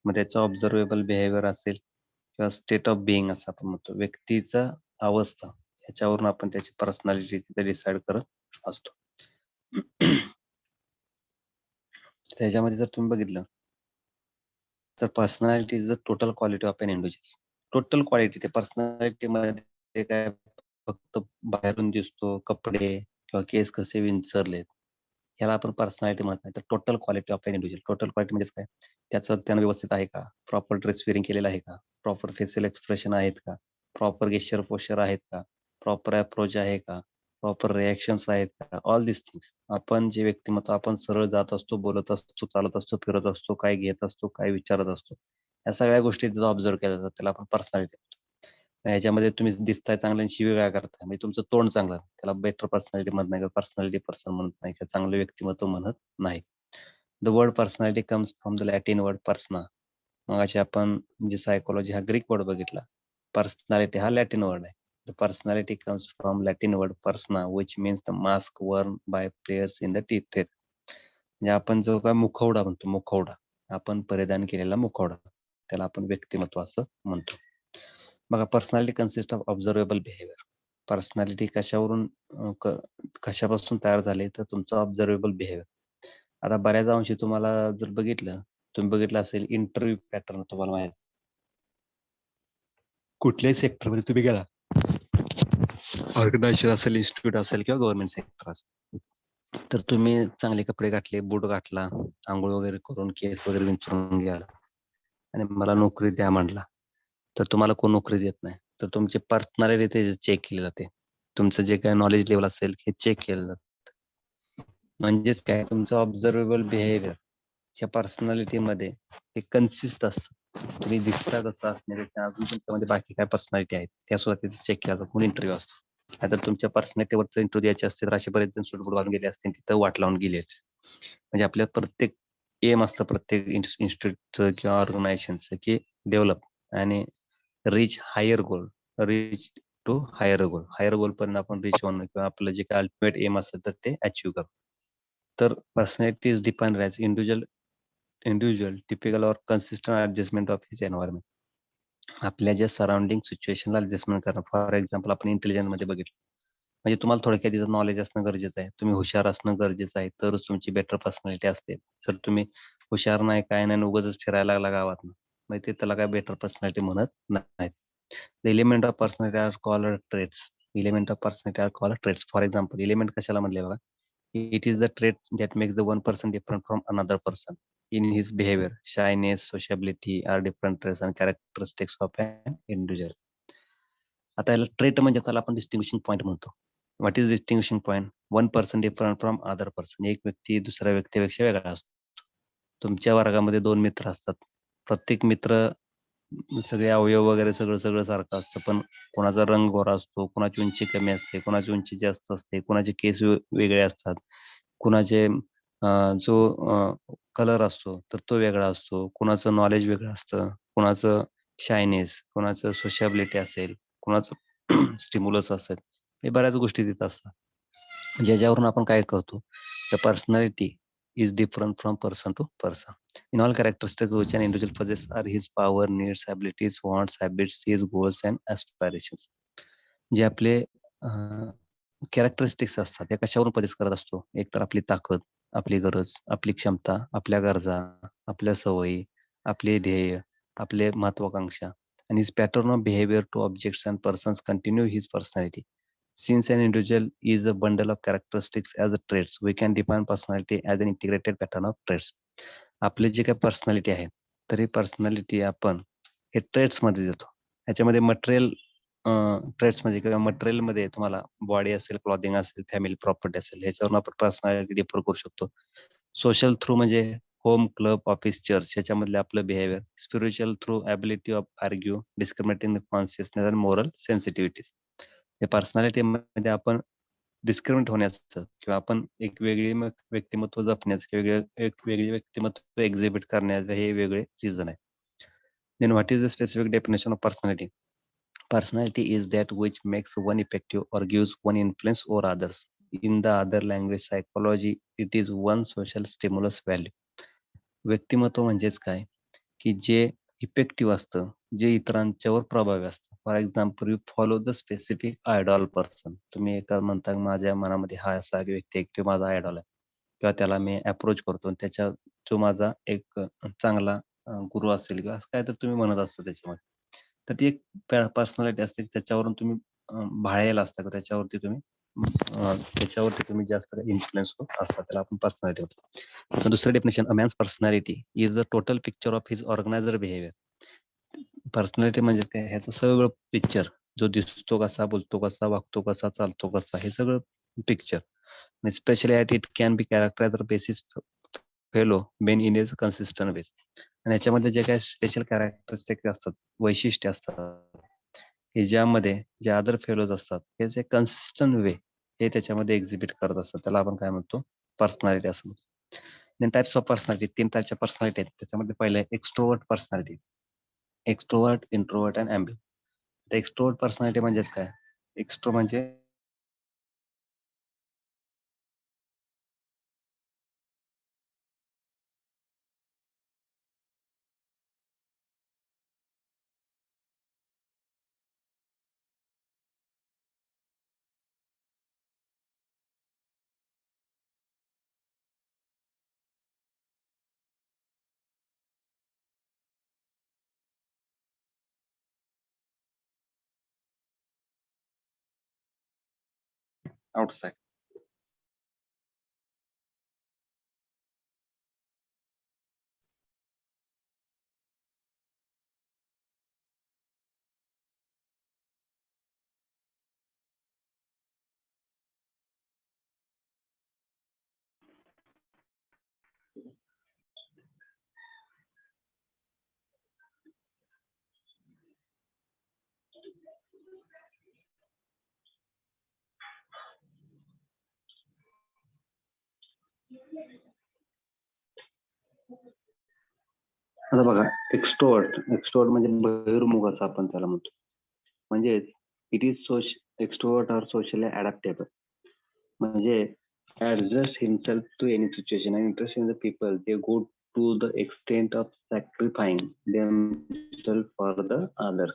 मग त्याचं ऑब्झर्वेबल बिहेवियर असेल किंवा स्टेट ऑफ बिईंग असं आपण म्हणतो, व्यक्तीचा अवस्था, ह्याच्यावरून आपण त्याची पर्सनॅलिटी तिथे डिसाईड करत असतो. त्याच्यामध्ये जर तुम्ही बघितलं तर personality is the total quality of an individual. Total quality, ते पर्सनॅलिटी मध्ये काय फक्त बाहेरून दिसतो, कपडे किंवा केस कसे विंचरलेत, ह्याला आपण पर्सनॅलिटी म्हणत नाही. तर total quality of an individual. Total quality म्हणजे काय, त्यानं व्यवस्थित आहे का, प्रॉपर ड्रेस वेअरिंग केलेला आहे का, प्रॉपर फेशियल एक्सप्रेशन आहेत का, प्रॉपर गेस्चर पोश्चर आहेत का, प्रॉपर अप्रोच आहे का, प्रॉपर रिॲक्शन्स आहेत का, ऑल दिस थिंग्स. आपण जे व्यक्तिमत्व, आपण सरळ जात असतो, बोलत असतो, चालत असतो, फिरत असतो, काय घेत असतो, काय विचारत असतो, या सगळ्या गोष्टी तिथं ऑब्झर्व केल्या जातात, त्याला आपण पर्सनॅलिटी म्हणतो. ह्याच्यामध्ये तुम्ही दिसताय चांगलं आणि शिवीगाळ करताय म्हणजे तुमचं तोंड चांगलं त्याला बेटर पर्सनॅलिटी म्हणत नाही, पर्सनॅलिटी पर्सन म्हणत नाही, किंवा चांगलं व्यक्तिमत्व म्हणत नाही. The word personality comes from the Latin word persona. मग अशी आपण जे सायकोलॉजी हा ग्रीक वर्ड बघितला, पर्सनॅलिटी हा लॅटिन वर्ड आहे. The personality comes from Latin word persona which means the mask worn by players in the teeth. म्हणजे आपण जो काय मुखवडा म्हणतो, मुखवडा आपण परिधान केलेला मुखवडा, त्याला आपण व्यक्तिमत्व असं म्हणतो. बघा, personality consist of observable behaviour. Personality कशावरून कशापासून तयार झाले, तर तुमचं ऑब्झर्वेबल बिहेवियर. आता बऱ्याच अंशी तुम्हाला जर तुम्ही बघितलं असेल इंटरव्ह्यू पॅटर्न, तुम्हाला माहित कुठल्याही सेक्टरमध्ये तुम्ही गेला, ऑर्गनायझेशन असेल, इन्स्टिट्यूट असेल किंवा गव्हर्नमेंट सेक्टर असेल, तर तुम्ही चांगले कपडे घातले, बूट घातला, आंघोळ वगैरे करून केस वगैरे विंचरून गेला आणि मला नोकरी द्या म्हणला, तर तुम्हाला कोण नोकरी देत नाही. तर तुमची पर्सनॅलिटी ते चेक केली जाते. तुमचं जे काय नॉलेज लेवल असेल हे चेक केलं जातं. म्हणजेच काय, तुमचं ऑब्झर्वेबल बिहेवियर ह्या पर्सनॅलिटीमध्ये हे कन्सिस्ट असतं. तुम्ही दिसता कसं असण्यापेक्षा अजून तुमच्यामध्ये बाकी काय पर्सनॅलिटी आहेत त्या सुद्धा तिथे चेक केला जातो. म्हणून इंटरव्ह्यू असतो. आता तुमच्या पर्सनॅलिटीवरचं इंटरव्ह्यू द्यायचे असते तर असे बरेच जण सूटबूट घालून गेले असते, तिथं वाट लावून गेलेच. म्हणजे आपल्या प्रत्येक एम असतं प्रत्येक इन्स्टिट्यूटचं किंवा ऑर्गनायझेशनचं की डेव्हलप आणि reach higher goal, reach to higher goal, higher goal पर्यंत आपण रीच होणं किंवा आपलं जे काय अल्टिमेट एम असेल तर ते अचीव्ह करू. तर personality is defined as individual typical or consistent adjustment of his environment. आपल्या ज्या सराउंडिंग सिच्युएशनला ॲडजस्टमेंट करणं. फॉर एक्झाम्पल आपण इंटेलिजन्समध्ये बघितलं, म्हणजे तुम्हाला थोडक्यात तिथं नॉलेज असणं गरजेचं आहे, तुम्ही हुशार असणं गरजेचं आहे, तरच तुमची बेटर पर्सनॅलिटी असते. जर तुम्ही हुशार नाही, काय नाही, उगाचच फिरायला लागला गावात, मग ते त्याला काय बेटर पर्सनॅलिटी म्हणत नाहीत. The element of personality are called traits. Element of personality are called traits. For example, element कशाला म्हणले बघा, it is the trait that makes the one person different from another person in his behavior. Shyness, sociability are different traits and characteristics of an individual. आता याला trait म्हणजे त्याला आपण distinguishing point म्हणतो. What is distinguishing point? One person different from other person. एक व्यक्ती दुसऱ्या व्यक्तीपेक्षा वेगळा असतो. तुमच्या वर्गामध्ये 2 मित्र असतात. प्रत्येक मित्र सगळे अवयव वगैरे सगळं सगळं सारखं असतं, पण कोणाचा रंग गोरा असतो, कोणाची उंची कमी असते, कोणाची उंची जास्त असते, कोणाचे केस वेगळे असतात, कुणाचे जो कलर असतो तर तो वेगळा असतो, कुणाचं नॉलेज वेगळं असतं, कुणाचं शायनेस, कुणाचं सोशॅबिलिटी असेल, कुणाचं स्टिम्युलस असेल, हे बऱ्याच गोष्टी तिथं असतात. ज्याच्यावरून आपण काय करतो, the personality is different from person to person. In all characteristics which an individual possesses are his power, needs, abilities, wants, habits, his goals and aspirations. जे आपले कॅरेक्टरिस्टिक्स असतात त्या कशावरून पजेस करत असतो? एक तर आपली ताकद, आपली गरज, आपली क्षमता, आपल्या गरजा, आपल्या सवयी, आपले ध्येय, आपले महत्वाकांक्षा आणि his pattern of behaviour two objects and persons continue his personality. Since an individual is a bundle of characteristics as a traits, we can define personality as an integrated pattern of traits. आपली जी काही personality आहे, तर ही personality आपण हे ट्रेट्समध्ये देतो. ह्याच्यामध्ये material traits म्हणजे किंवा मटेरियलमध्ये तुम्हाला बॉडी असेल, क्लॉथिंग असेल, फॅमिली प्रॉपर्टी असेल, ह्याच्यावरून आपण पर्सनॅलिटी डिफर करू शकतो. सोशल थ्रू म्हणजे होम, क्लब, ऑफिस, चर्च ह्याच्यामधले आपलं behaviour. Spiritual through ability of argue, discriminating consciousness and moral sensitivities. या पर्सनॅलिटीमध्ये आपण डिस्क्रिमिनेट होण्याचं किंवा आपण एक वेगळी व्यक्तिमत्व जपण्याचं किंवा एक वेगळी व्यक्तिमत्व एक्झिबिट करण्याचं हे वेगळे रिझन आहे. Then what is the specific definition of personality? Personality is that which makes one effective or gives one influence over others. In the other language psychology, it is one social stimulus value. व्यक्तिमत्व म्हणजेच काय, की जे effective असतं, जे इतरांच्यावर प्रभावी असतं. For example, you follow the specific idol person. तुम्ही एका म्हणता माझ्या मनामध्ये हा असा व्यक्ती एक तो माझा आयडॉल आहे किंवा त्याला मी अप्रोच करतो आणि त्याच्या जो माझा एक चांगला गुरु असेल किंवा असं काय तर तुम्ही म्हणत असता त्याच्यामध्ये. तर ती एक पर्सनॅलिटी असते त्याच्यावरून तुम्ही भाळेल असता का त्याच्यावरती तुम्ही जास्त इन्फ्लुएन्स होत असतात, त्याला आपण पर्सनॅलिटी होतो. दुसरं definition, a man's personality is the total picture of his organiser behaviour. Personality म्हणजे काय, ह्याचं सगळं पिक्चर, जो दिसतो कसा, बोलतो कसा, वागतो कसा, चालतो कसा, हे सगळं picture. Specially at it can be characterise basis fellow main in is consistent base. आणि याच्यामध्ये जे काही स्पेशल कॅरेक्टरिस्टिक असतात, वैशिष्ट्य असतात, की ज्यामध्ये जे अदर फेलोज असतात हे कन्सिस्टंट वे हे त्याच्यामध्ये एक्झिबिट करत असतात. त्याला आपण काय म्हणतो? पर्सनॅलिटी असं म्हणतो. देन टाइप्स ऑफ पर्सनॅलिटी 3 टाइपच्या पर्सनॅलिटी आहेत. त्याच्यामध्ये पहिलं आहे extrovert personality. Extrovert, introvert and ambivert. तर एक्स्ट्रोव्हर्ट पर्सनॅलिटी म्हणजेच काय? एक्स्ट्रो म्हणजे आउटसाइड. आता बघा, एक्स्ट्रोवर्ट म्हणजे बहिर्मुख असं आपण त्याला म्हणतो. म्हणजेच it is extrovert are socially adaptable. म्हणजे adjust himself to any situation and interest in the people. They go to the extent of sacrificing themselves for the others.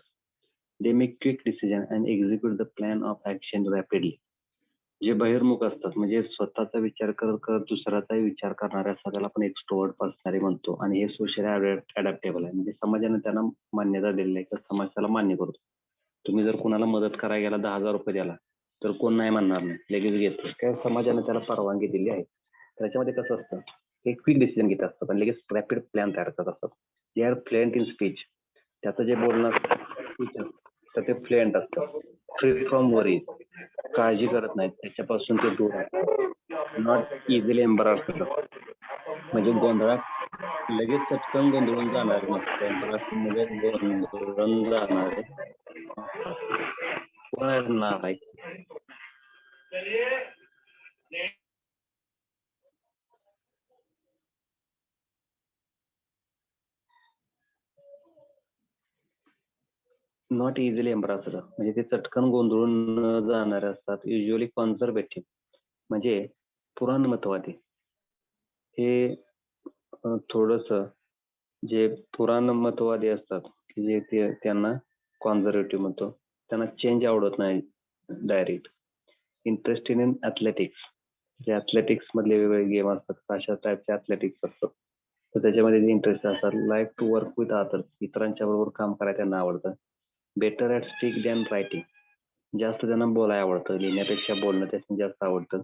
They make quick decision and execute the plan of action rapidly. जे बहिर्मुख असतात म्हणजे स्वतःचा विचार करत करत दुसऱ्याचाही विचार करणारे असतात त्याला आपण एक्स्ट्रोवर्ट पर्सनॅलिटी म्हणतो. आणि हे सोशली अडॅप्टेबल आहे. म्हणजे समाजाने त्यांना मान्यता दिलेली आहे तर समाज त्याला मान्य करतो. तुम्ही जर कोणाला मदत करायला गेला 10,000 रुपये द्याला तर कोण नाही म्हणणार नाही, लगेच घेतो. त्या समाजाने त्याला परवानगी दिली आहे. त्याच्यामध्ये कसं असतं, एक क्विक डिसिजन घेत असतात आणि लगेच रॅपिड प्लॅन तयार करत असतात. They R fluent in speech. त्याचं जे बोलणं असतं तर ते फ्लुएंट असतं. फ्री फ्रॉम वरी, काळजी करत नाहीत, त्याच्यापासून ते दूर आहेत. नॉट इझिली एम्बरास्ड असतात. म्हणजे गोंधळात लगेच चटकन गोंधळून जाणार नसते. गोंधळून जाणारे नाही. नॉट इझिली एम्ब्रास्ड म्हणजे ते चटकन गोंधळून न जाणारे असतात. युजली कॉन्झर्वेटिव्ह म्हणजे पुराणमतवादी. हे थोडस जे पुराणमतवादी असतात की जे ते त्यांना कॉन्झर्वेटिव्ह म्हणतो. त्यांना चेंज आवडत नाही डायरेक्ट. Interested in athletics. जे ऍथलेटिक्स मधले वेगवेगळे गेम असतात अशा टाईपचे ऍथलेटिक्स असतात तर त्याच्यामध्ये इंटरेस्ट असतात. Like to work with others. इतरांच्या बरोबर काम करायला त्यांना आवडतं. Better at speak than writing. जास्त त्यांना बोलायला आवडतं, लिहिण्यापेक्षा बोलणं त्यांना जास्त आवडतं.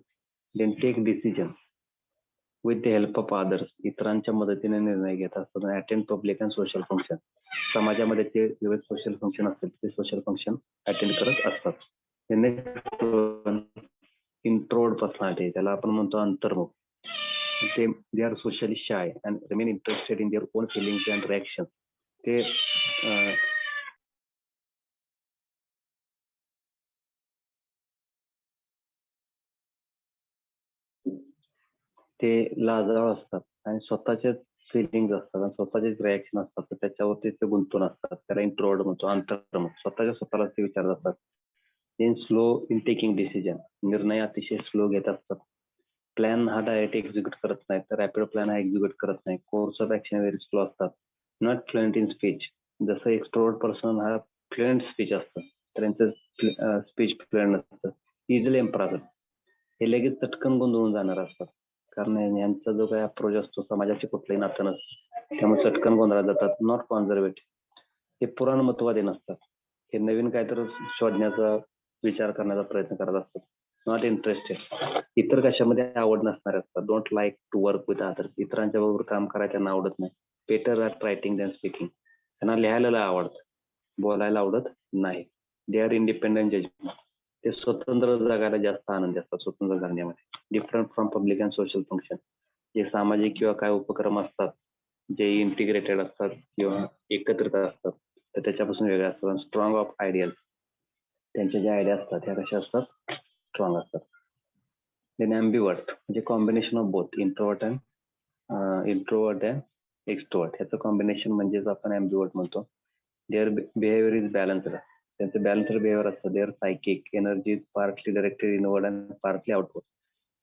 Then take decision with the help of others. इतरांच्या मदतीने निर्णय घेत असतात. Attend public and social function. समाजामध्ये ते विविध सोशल फंक्शन असतात ते सोशल फंक्शन अटेंड करत असतात. इंट्रोवर्ट पर्सनॅलिटी त्याला आपण म्हणतो अंतर्मुख. ते they are socially shy and remain interested in their own feelings and reaction. ते लाजाळू असतात आणि स्वतःचेच फिलिंग्स असतात आणि स्वतःचेच रिॲक्शन असतात तर त्याच्यावरती ते गुंतून असतात. त्याला इंट्रोवर्ट म्हणतो, अंतर्मुख. स्वतःला ते विचारत असतात. In slow in taking decision. निर्णय अतिशय स्लो घेत असतात. प्लॅन हा डायरेक्ट एक्झिक्यूट करत नाही तर रॅपिड प्लॅन हा एक्झिक्यूट करत नाही. Course of action very slow असतात. Not fluent in speech. जसं एक्स्ट्रोवर्ट पर्सन हा फ्लुएंट स्पीच असतं तर त्यांचं स्पीच फ्लुएंट असतं. Easily appraisal. हे लगेच चटकन गोंधळून जाणार असतात कारण यांचा जो काही अप्रोच असतो समाजाचे कुठलंही नातं नसतं त्यामुळे चटकन गोंधळात जातात. Not conservative. हे पुराणमतवादी नसतात. हे नवीन काहीतरी शोधण्याचा विचार करण्याचा प्रयत्न करत असतात. Not interested. इतर कशामध्ये आवड नसणारे असतात. Don't like to work with others. इतरांच्या बरोबर काम करायला त्यांना आवडत नाही. Better at writing than speaking. त्यांना लिहायला आवडतं, बोलायला आवडत नाही. They are independent judgment. ते स्वतंत्र जगायला जास्त आनंदी असतात. स्वतंत्र जगण्यामध्ये. Different from public and social function. जे सामाजिक किंवा काय उपक्रम असतात जे इंटिग्रेटेड असतात किंवा एकत्रित असतात तर त्याच्यापासून वेगळे असतात. Strong of ideal. त्यांच्या ज्या आयडिया असतात ह्या कशा असतात, स्ट्रॉंग असतात. देन ॲम्बिवर्ट म्हणजे combination of both introvert and extrovert ह्याचं कॉम्बिनेशन म्हणजेच आपण ॲम्बिवर्ट म्हणतो. देअर बिहेवियर इज बॅलन्स्ड, त्यांचं बॅलन्स्ड बिहेवियर असतं. Their psychic energy partly directed inward and partly outward,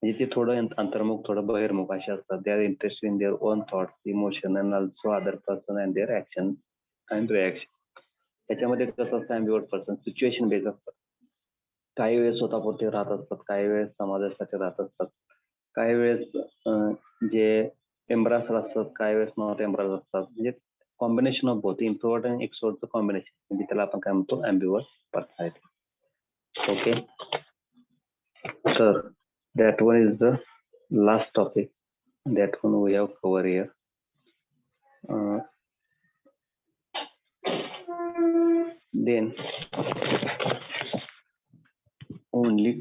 म्हणजे ते थोडं अंतर्मुख थोडं बहिर्मुख असे असतात. They are interested in their own thoughts, emotion and also other person and their action and reaction. त्याच्यामध्ये कसं असतं ॲम्बिवर्ट पर्सन सिच्युएशन बेस्ड असतात. काही वेळेस स्वतःपुरते राहत असतात, काही वेळेस समाजासाठी राहत असतात, काही वेळेस जे एम्ब्रासर असतात, काही वेळेस नॉट एम्ब्रास असतात. म्हणजे कॉम्बिनेशन ऑफ बोथ इंट्रोवर्ट आणि एक्सट्रोवर्टचं कॉम्बिनेशन म्हणजे त्याला आपण काय म्हणतो ॲम्बिवर्ट पर्सनॅलिटी. ओके, तर that one is the last topic that one we have covered here. Then only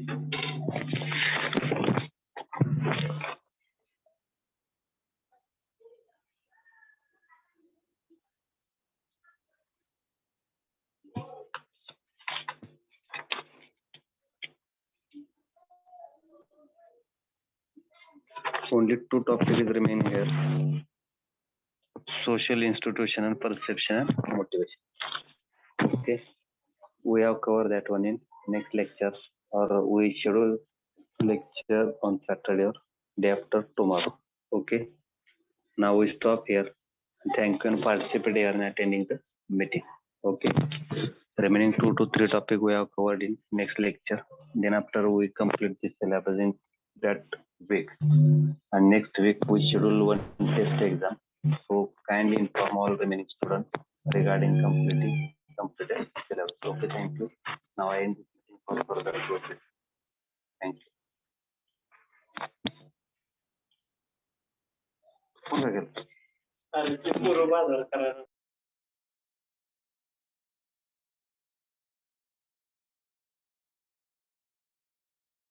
two topics remain here: social institution and perception and motivation. Okay, we have covered that one in next lecture, or we schedule lecture on Saturday or day after tomorrow. Okay, now we stop here. Thank you and participate here in attending the meeting. Okay, remaining 2 to 3 topic we have covered in next lecture. Then after we complete this syllabus in that week, and next week we schedule one test exam. So kindly inform all remaining students regarding completed syllabus. Okay, thank you. Now I end this meeting for further process. Thank you. पूर्ण केलं.